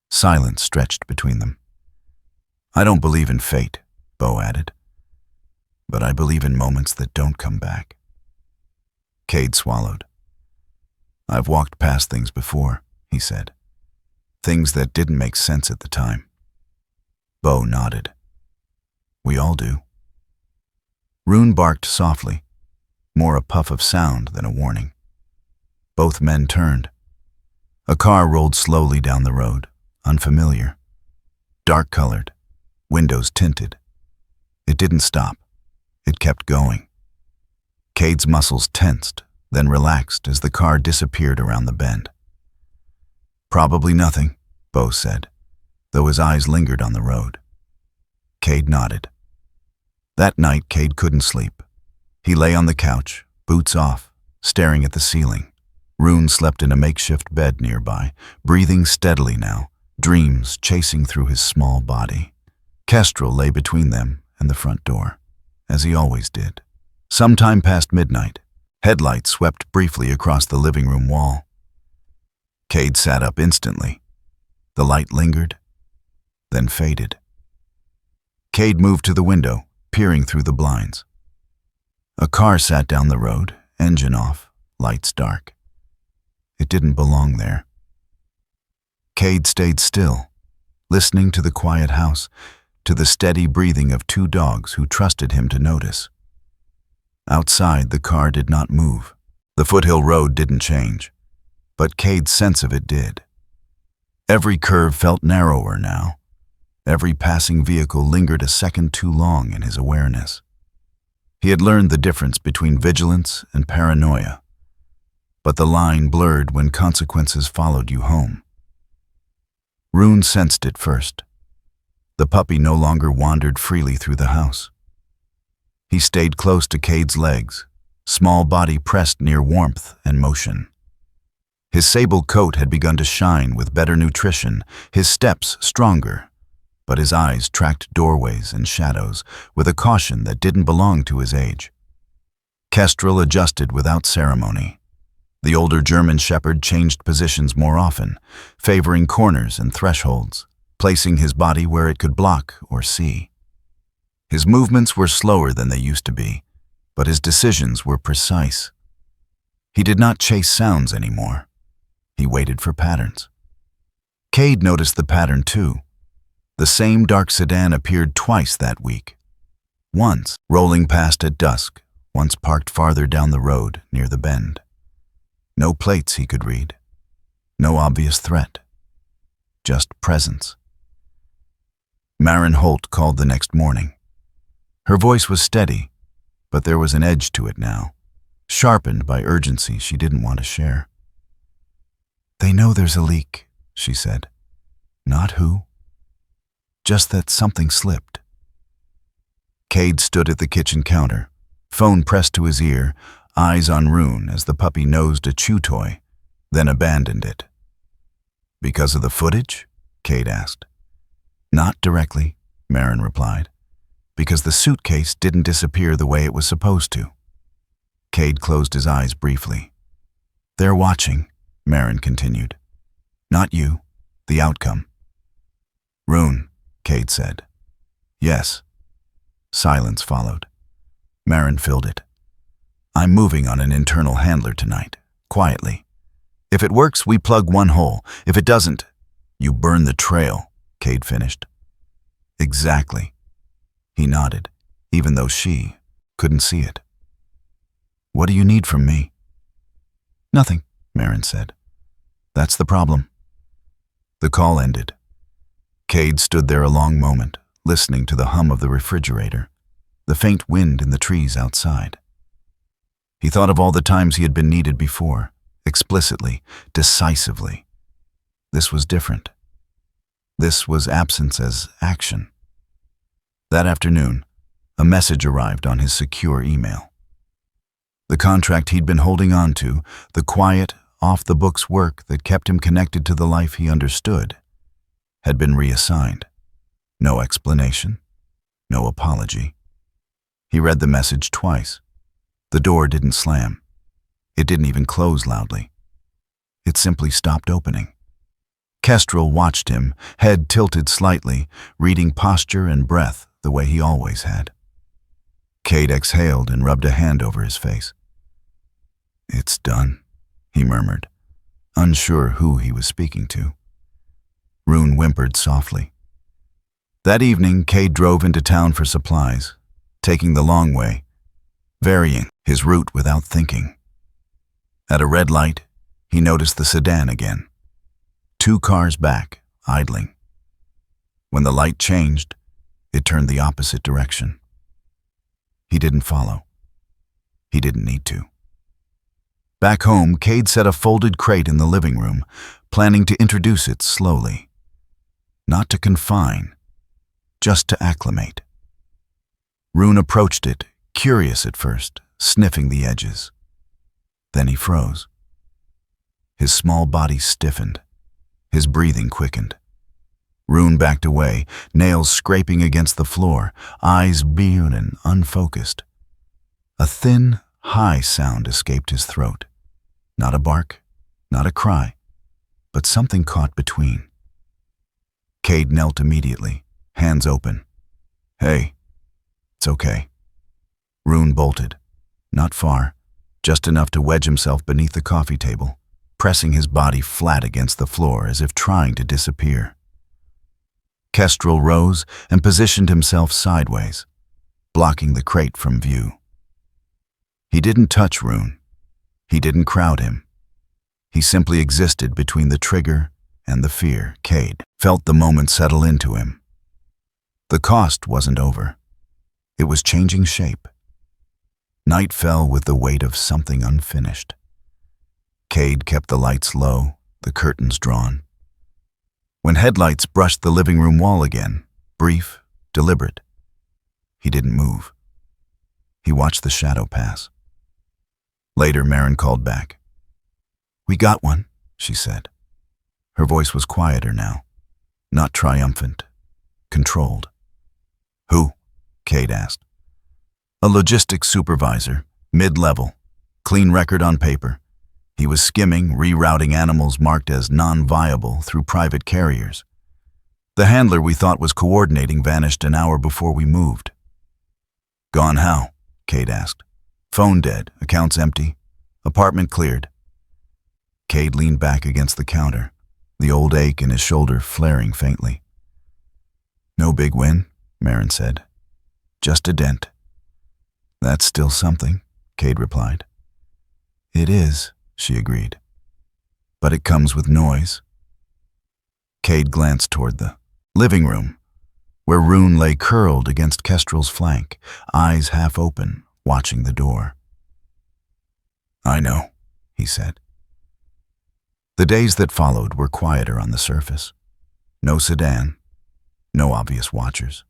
Silence stretched between them. "I don't believe in fate," Bo added, "but I believe in moments that don't come back." Cade swallowed. "I've walked past things before," he said. "Things that didn't make sense at the time." Bo nodded. "We all do." Rune barked softly, more a puff of sound than a warning. Both men turned. A car rolled slowly down the road, unfamiliar. Dark-colored, windows tinted. It didn't stop. It kept going. Cade's muscles tensed, then relaxed as the car disappeared around the bend. "Probably nothing," Bo said, though his eyes lingered on the road. Cade nodded. That night, Cade couldn't sleep. He lay on the couch, boots off, staring at the ceiling. Rune slept in a makeshift bed nearby, breathing steadily now, dreams chasing through his small body. Kestrel lay between them and the front door, as he always did. Sometime past midnight, headlights swept briefly across the living room wall. Cade sat up instantly. The light lingered, then faded. Cade moved to the window, peering through the blinds. A car sat down the road, engine off, lights dark. It didn't belong there. Cade stayed still, listening to the quiet house, to the steady breathing of 2 dogs who trusted him to notice. Outside, the car did not move. The foothill road didn't change, but Cade's sense of it did. Every curve felt narrower now. Every passing vehicle lingered a second too long in his awareness. He had learned the difference between vigilance and paranoia, but the line blurred when consequences followed you home. Rune sensed it first. The puppy no longer wandered freely through the house. He stayed close to Cade's legs, small body pressed near warmth and motion. His sable coat had begun to shine with better nutrition, his steps stronger, but his eyes tracked doorways and shadows with a caution that didn't belong to his age. Kestrel adjusted without ceremony. The older German shepherd changed positions more often, favoring corners and thresholds, placing his body where it could block or see. His movements were slower than they used to be, but his decisions were precise. He did not chase sounds anymore. He waited for patterns. Cade noticed the pattern too. The same dark sedan appeared twice that week. Once rolling past at dusk, once parked farther down the road near the bend. No plates he could read. No obvious threat. Just presence. Maren Holt called the next morning. Her voice was steady, but there was an edge to it now, sharpened by urgency she didn't want to share. "They know there's a leak," she said. Not who. Just that something slipped. Cade stood at the kitchen counter, phone pressed to his ear, eyes on Rune as the puppy nosed a chew toy, then abandoned it. Because of the footage? Cade asked. Not directly, Marin replied. Because the suitcase didn't disappear the way it was supposed to. Cade closed his eyes briefly. They're watching, Marin continued. Not you, the outcome. Rune, Cade said. Yes. Silence followed. Marin filled it. I'm moving on an internal handler tonight, quietly. If it works, we plug one hole. If it doesn't, you burn the trail, Cade finished. Exactly. He nodded, even though she couldn't see it. What do you need from me? Nothing, Marin said. That's the problem. The call ended. Cade stood there a long moment, listening to the hum of the refrigerator, the faint wind in the trees outside. He thought of all the times he had been needed before, explicitly, decisively. This was different. This was absence as action. That afternoon, a message arrived on his secure email. The contract he'd been holding on to, the quiet, off-the-books work that kept him connected to the life he understood, had been reassigned. No explanation, no apology. He read the message twice. The door didn't slam. It didn't even close loudly. It simply stopped opening. Kestrel watched him, head tilted slightly, reading posture and breath the way he always had. Cade exhaled and rubbed a hand over his face. It's done, he murmured, unsure who he was speaking to. Rune whimpered softly. That evening, Cade drove into town for supplies, taking the long way, varying his route without thinking. At a red light, he noticed the sedan again. 2 cars back, idling. When the light changed, it turned the opposite direction. He didn't follow. He didn't need to. Back home, Cade set a folded crate in the living room, planning to introduce it slowly. Not to confine, just to acclimate. Rune approached it, curious at first, sniffing the edges. Then he froze. His small body stiffened. His breathing quickened. Rune backed away, nails scraping against the floor, eyes bleared and unfocused. A thin, high sound escaped his throat. Not a bark, not a cry, but something caught between. Cade knelt immediately, hands open. Hey, it's okay. Rune bolted. Not far, just enough to wedge himself beneath the coffee table, pressing his body flat against the floor as if trying to disappear. Kestrel rose and positioned himself sideways, blocking the crate from view. He didn't touch Rune. He didn't crowd him. He simply existed between the trigger and the fear. Cade felt the moment settle into him. The cost wasn't over. It was changing shape. Night fell with the weight of something unfinished. Cade kept the lights low, the curtains drawn. When headlights brushed the living room wall again, brief, deliberate, he didn't move. He watched the shadow pass. Later, Marin called back. We got one, she said. Her voice was quieter now, not triumphant, controlled. Who? Cade asked. A logistics supervisor, mid-level, clean record on paper. He was skimming, rerouting animals marked as non-viable through private carriers. The handler we thought was coordinating vanished an hour before we moved. Gone how? Cade asked. Phone dead, accounts empty, apartment cleared. Cade leaned back against the counter, the old ache in his shoulder flaring faintly. No big win, Marin said. Just a dent. That's still something, Cade replied. It is, she agreed. But it comes with noise. Cade glanced toward the living room, where Rune lay curled against Kestrel's flank, eyes half open, watching the door. I know, he said. The days that followed were quieter on the surface. No sedan, no obvious watchers.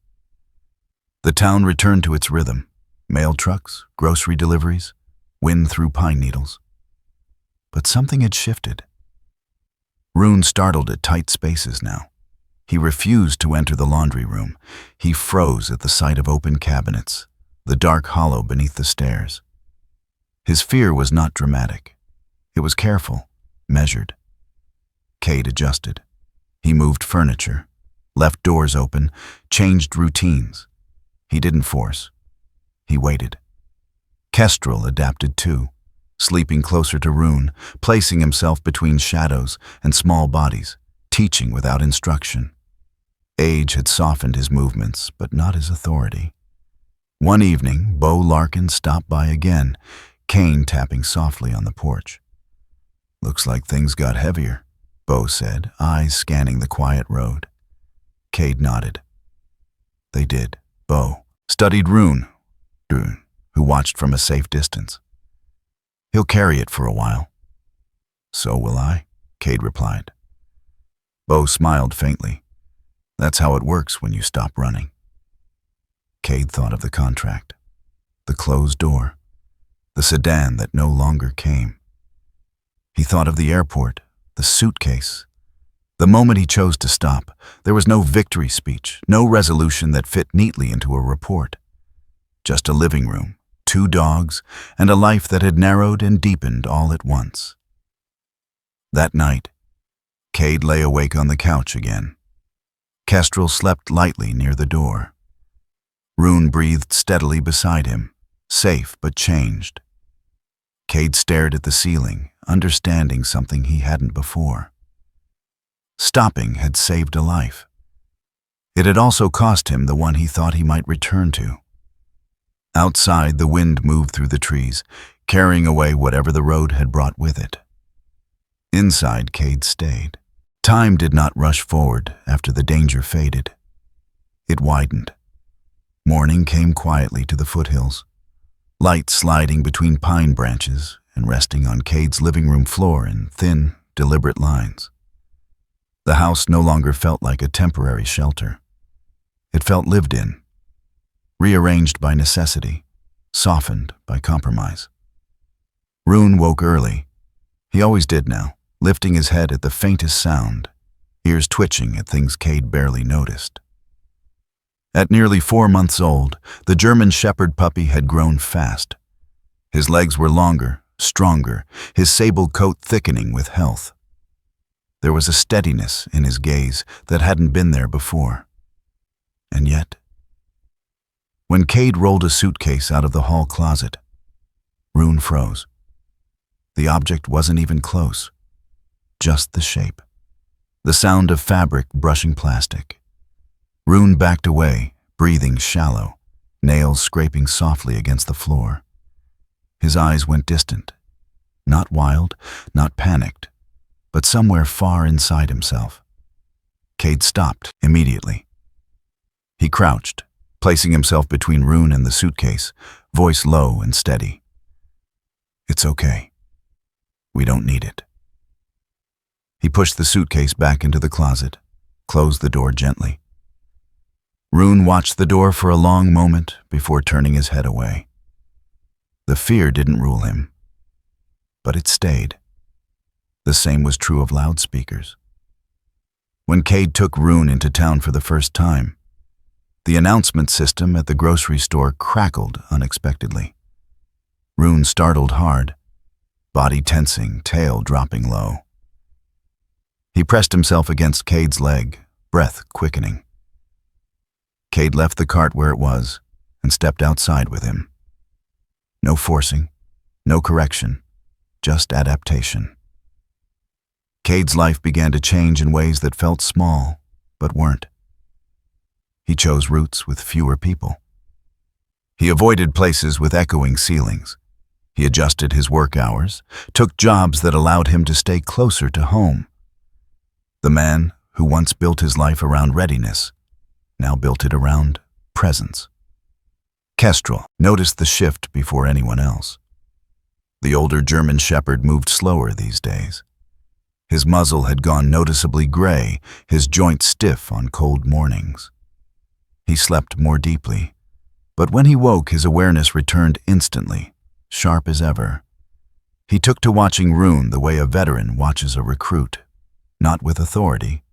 The town returned to its rhythm: mail trucks, grocery deliveries, wind through pine needles. But something had shifted. Rune startled at tight spaces now. He refused to enter the laundry room. He froze at the sight of open cabinets, the dark hollow beneath the stairs. His fear was not dramatic. It was careful, measured. Cade adjusted. He moved furniture, left doors open, changed routines. He didn't force. He waited. Kestrel adapted too, sleeping closer to Rune, placing himself between shadows and small bodies, teaching without instruction. Age had softened his movements, but not his authority. One evening, Bo Larkin stopped by again, Kane tapping softly on the porch. "Looks like things got heavier," Bo said, eyes scanning the quiet road. Cade nodded. They did. Bo studied Rune, who watched from a safe distance. "He'll carry it for a while." "So will I," Cade replied. Bo smiled faintly. "That's how it works when you stop running." Cade thought of the contract, the closed door, the sedan that no longer came. He thought of the airport, the suitcase. The moment he chose to stop, there was no victory speech, no resolution that fit neatly into a report. Just a living room, 2 dogs, and a life that had narrowed and deepened all at once. That night, Cade lay awake on the couch again. Kestrel slept lightly near the door. Rune breathed steadily beside him, safe but changed. Cade stared at the ceiling, understanding something he hadn't before. Stopping had saved a life. It had also cost him the one he thought he might return to. Outside, the wind moved through the trees, carrying away whatever the road had brought with it. Inside, Cade stayed. Time did not rush forward after the danger faded. It widened. Morning came quietly to the foothills, light sliding between pine branches and resting on Cade's living room floor in thin, deliberate lines. The house no longer felt like a temporary shelter. It felt lived in, rearranged by necessity, softened by compromise. Rune woke early. He always did now, lifting his head at the faintest sound, ears twitching at things Cade barely noticed. At nearly 4 months old, the German Shepherd puppy had grown fast. His legs were longer, stronger, his sable coat thickening with health. There was a steadiness in his gaze that hadn't been there before. And yet, when Cade rolled a suitcase out of the hall closet, Rune froze. The object wasn't even close, just the shape, the sound of fabric brushing plastic. Rune backed away, breathing shallow, nails scraping softly against the floor. His eyes went distant, not wild, not panicked, but somewhere far inside himself. Cade stopped immediately. He crouched, placing himself between Rune and the suitcase, voice low and steady. "It's okay. We don't need it." He pushed the suitcase back into the closet, closed the door gently. Rune watched the door for a long moment before turning his head away. The fear didn't rule him, but it stayed. The same was true of loudspeakers. When Cade took Rune into town for the first time, the announcement system at the grocery store crackled unexpectedly. Rune startled hard, body tensing, tail dropping low. He pressed himself against Cade's leg, breath quickening. Cade left the cart where it was and stepped outside with him. No forcing, no correction, just adaptation. Cade's life began to change in ways that felt small, but weren't. He chose routes with fewer people. He avoided places with echoing ceilings. He adjusted his work hours, took jobs that allowed him to stay closer to home. The man who once built his life around readiness now built it around presence. Kestrel noticed the shift before anyone else. The older German Shepherd moved slower these days. His muzzle had gone noticeably gray, his joints stiff on cold mornings. He slept more deeply, but when he woke, his awareness returned instantly, sharp as ever. He took to watching Rune the way a veteran watches a recruit, not with authority,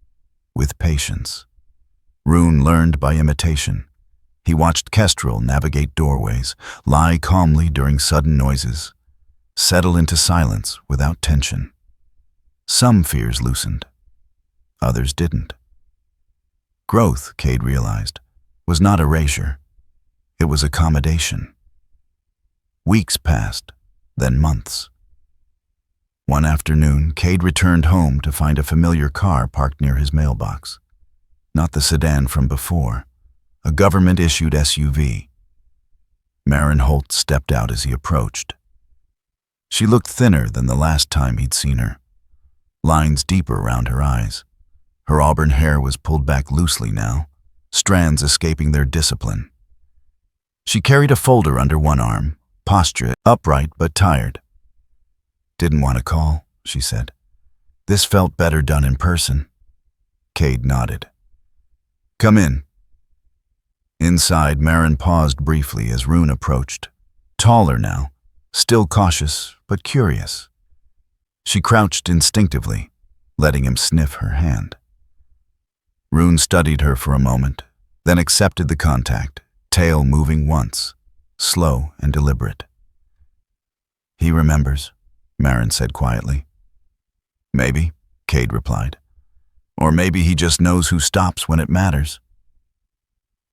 with patience. Rune learned by imitation. He watched Kestrel navigate doorways, lie calmly during sudden noises, settle into silence without tension. Some fears loosened, others didn't. Growth, Cade realized, was not erasure. It was accommodation. Weeks passed, then months. One afternoon, Cade returned home to find a familiar car parked near his mailbox. Not the sedan from before, a government-issued SUV. Marin Holt stepped out as he approached. She looked thinner than the last time he'd seen her, lines deeper around her eyes. Her auburn hair was pulled back loosely now, strands escaping their discipline. She carried a folder under one arm, posture upright but tired. "Didn't want to call," she said. "This felt better done in person." Cade nodded. "Come in." Inside, Marin paused briefly as Rune approached. Taller now, still cautious but curious. She crouched instinctively, letting him sniff her hand. Rune studied her for a moment, then accepted the contact, tail moving once, slow and deliberate. "He remembers," Marin said quietly. "Maybe," Cade replied. "Or maybe he just knows who stops when it matters."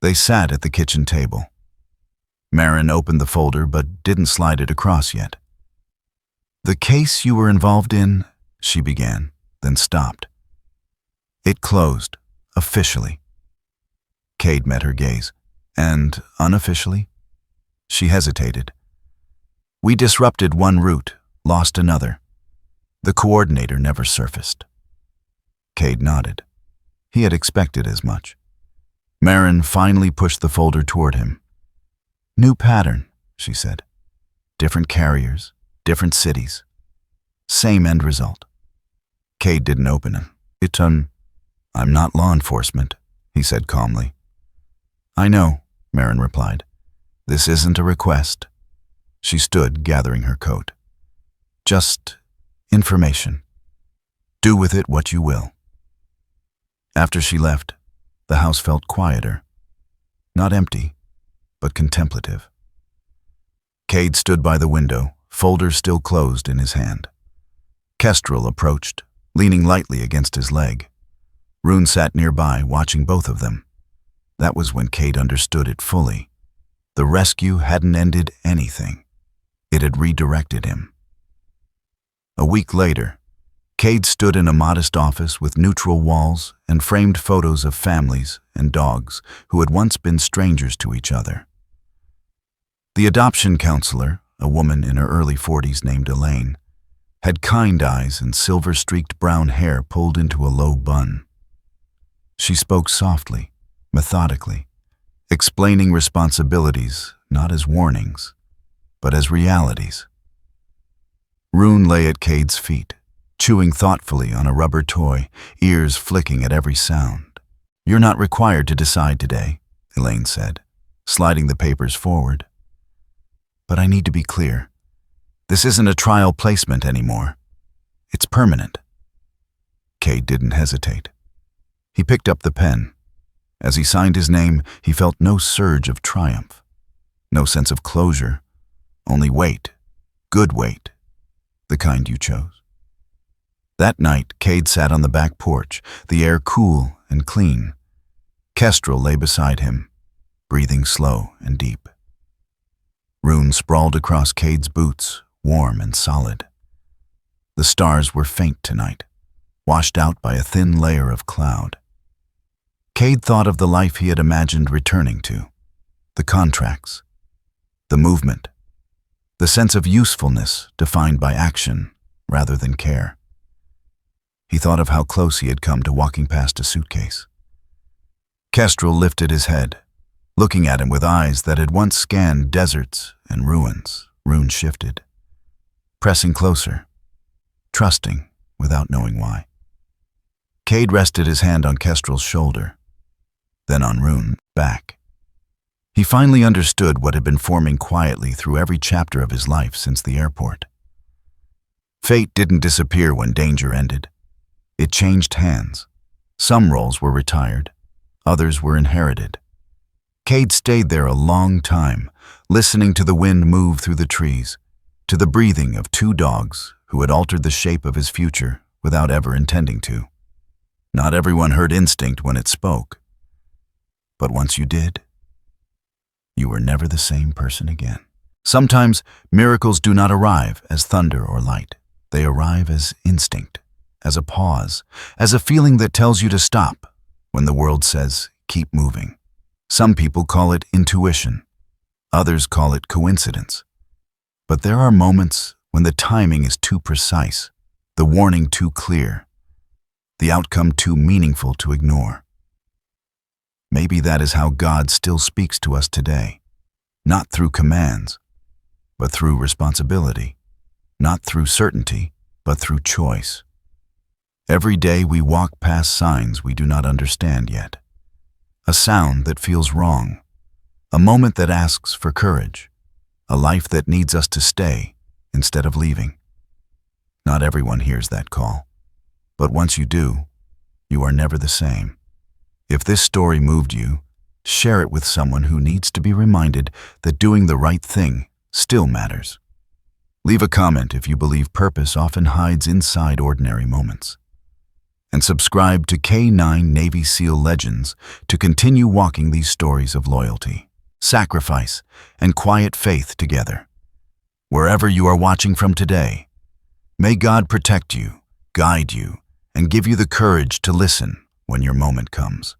They sat at the kitchen table. Marin opened the folder but didn't slide it across yet. "The case you were involved in," she began, then stopped. "It closed, officially." Cade met her gaze. "And unofficially?" She hesitated. "We disrupted one route, lost another. The coordinator never surfaced." Cade nodded. He had expected as much. Marin finally pushed the folder toward him. "New pattern," she said. "Different carriers, different cities. Same end result." Cade didn't open it. "I'm not law enforcement," he said calmly. "I know," Marin replied. "This isn't a request." She stood, gathering her coat. "Just information. Do with it what you will." After she left, the house felt quieter. Not empty, but contemplative. Cade stood by the window, folder still closed in his hand. Kestrel approached, leaning lightly against his leg. Rune sat nearby, watching both of them. That was when Cade understood it fully. The rescue hadn't ended anything. It had redirected him. A week later, Cade stood in a modest office with neutral walls and framed photos of families and dogs who had once been strangers to each other. The adoption counselor, a woman in her early 40s named Elaine, had kind eyes and silver-streaked brown hair pulled into a low bun. She spoke softly, methodically, explaining responsibilities not as warnings, but as realities. Rune lay at Cade's feet, chewing thoughtfully on a rubber toy, ears flicking at every sound. "You're not required to decide today," Elaine said, sliding the papers forward. "But I need to be clear. This isn't a trial placement anymore. It's permanent." Cade didn't hesitate. He picked up the pen. As he signed his name, he felt no surge of triumph, no sense of closure, only weight, good weight, the kind you chose. That night, Cade sat on the back porch, the air cool and clean. Kestrel lay beside him, breathing slow and deep. Rune sprawled across Cade's boots, warm and solid. The stars were faint tonight, washed out by a thin layer of cloud. Cade thought of the life he had imagined returning to, the contracts, the movement, the sense of usefulness defined by action rather than care. He thought of how close he had come to walking past a suitcase. Kestrel lifted his head, looking at him with eyes that had once scanned deserts and ruins. Rune shifted, pressing closer, trusting without knowing why. Cade rested his hand on Kestrel's shoulder, then on Rune's back. He finally understood what had been forming quietly through every chapter of his life since the airport. Fate didn't disappear when danger ended. It changed hands. Some roles were retired, others were inherited. Cade stayed there a long time, listening to the wind move through the trees, to the breathing of two dogs who had altered the shape of his future without ever intending to. Not everyone heard instinct when it spoke, but once you did, you were never the same person again. Sometimes miracles do not arrive as thunder or light. They arrive as instinct, as a pause, as a feeling that tells you to stop when the world says, keep moving. Some people call it intuition. Others call it coincidence. But there are moments when the timing is too precise, the warning too clear, the outcome too meaningful to ignore. Maybe that is how God still speaks to us today, not through commands, but through responsibility, not through certainty, but through choice. Every day we walk past signs we do not understand yet. A sound that feels wrong, a moment that asks for courage, a life that needs us to stay instead of leaving. Not everyone hears that call, but once you do, you are never the same. If this story moved you, share it with someone who needs to be reminded that doing the right thing still matters. Leave a comment if you believe purpose often hides inside ordinary moments. And subscribe to K9 Navy SEAL Legends to continue walking these stories of loyalty, sacrifice, and quiet faith together. Wherever you are watching from today, may God protect you, guide you, and give you the courage to listen when your moment comes.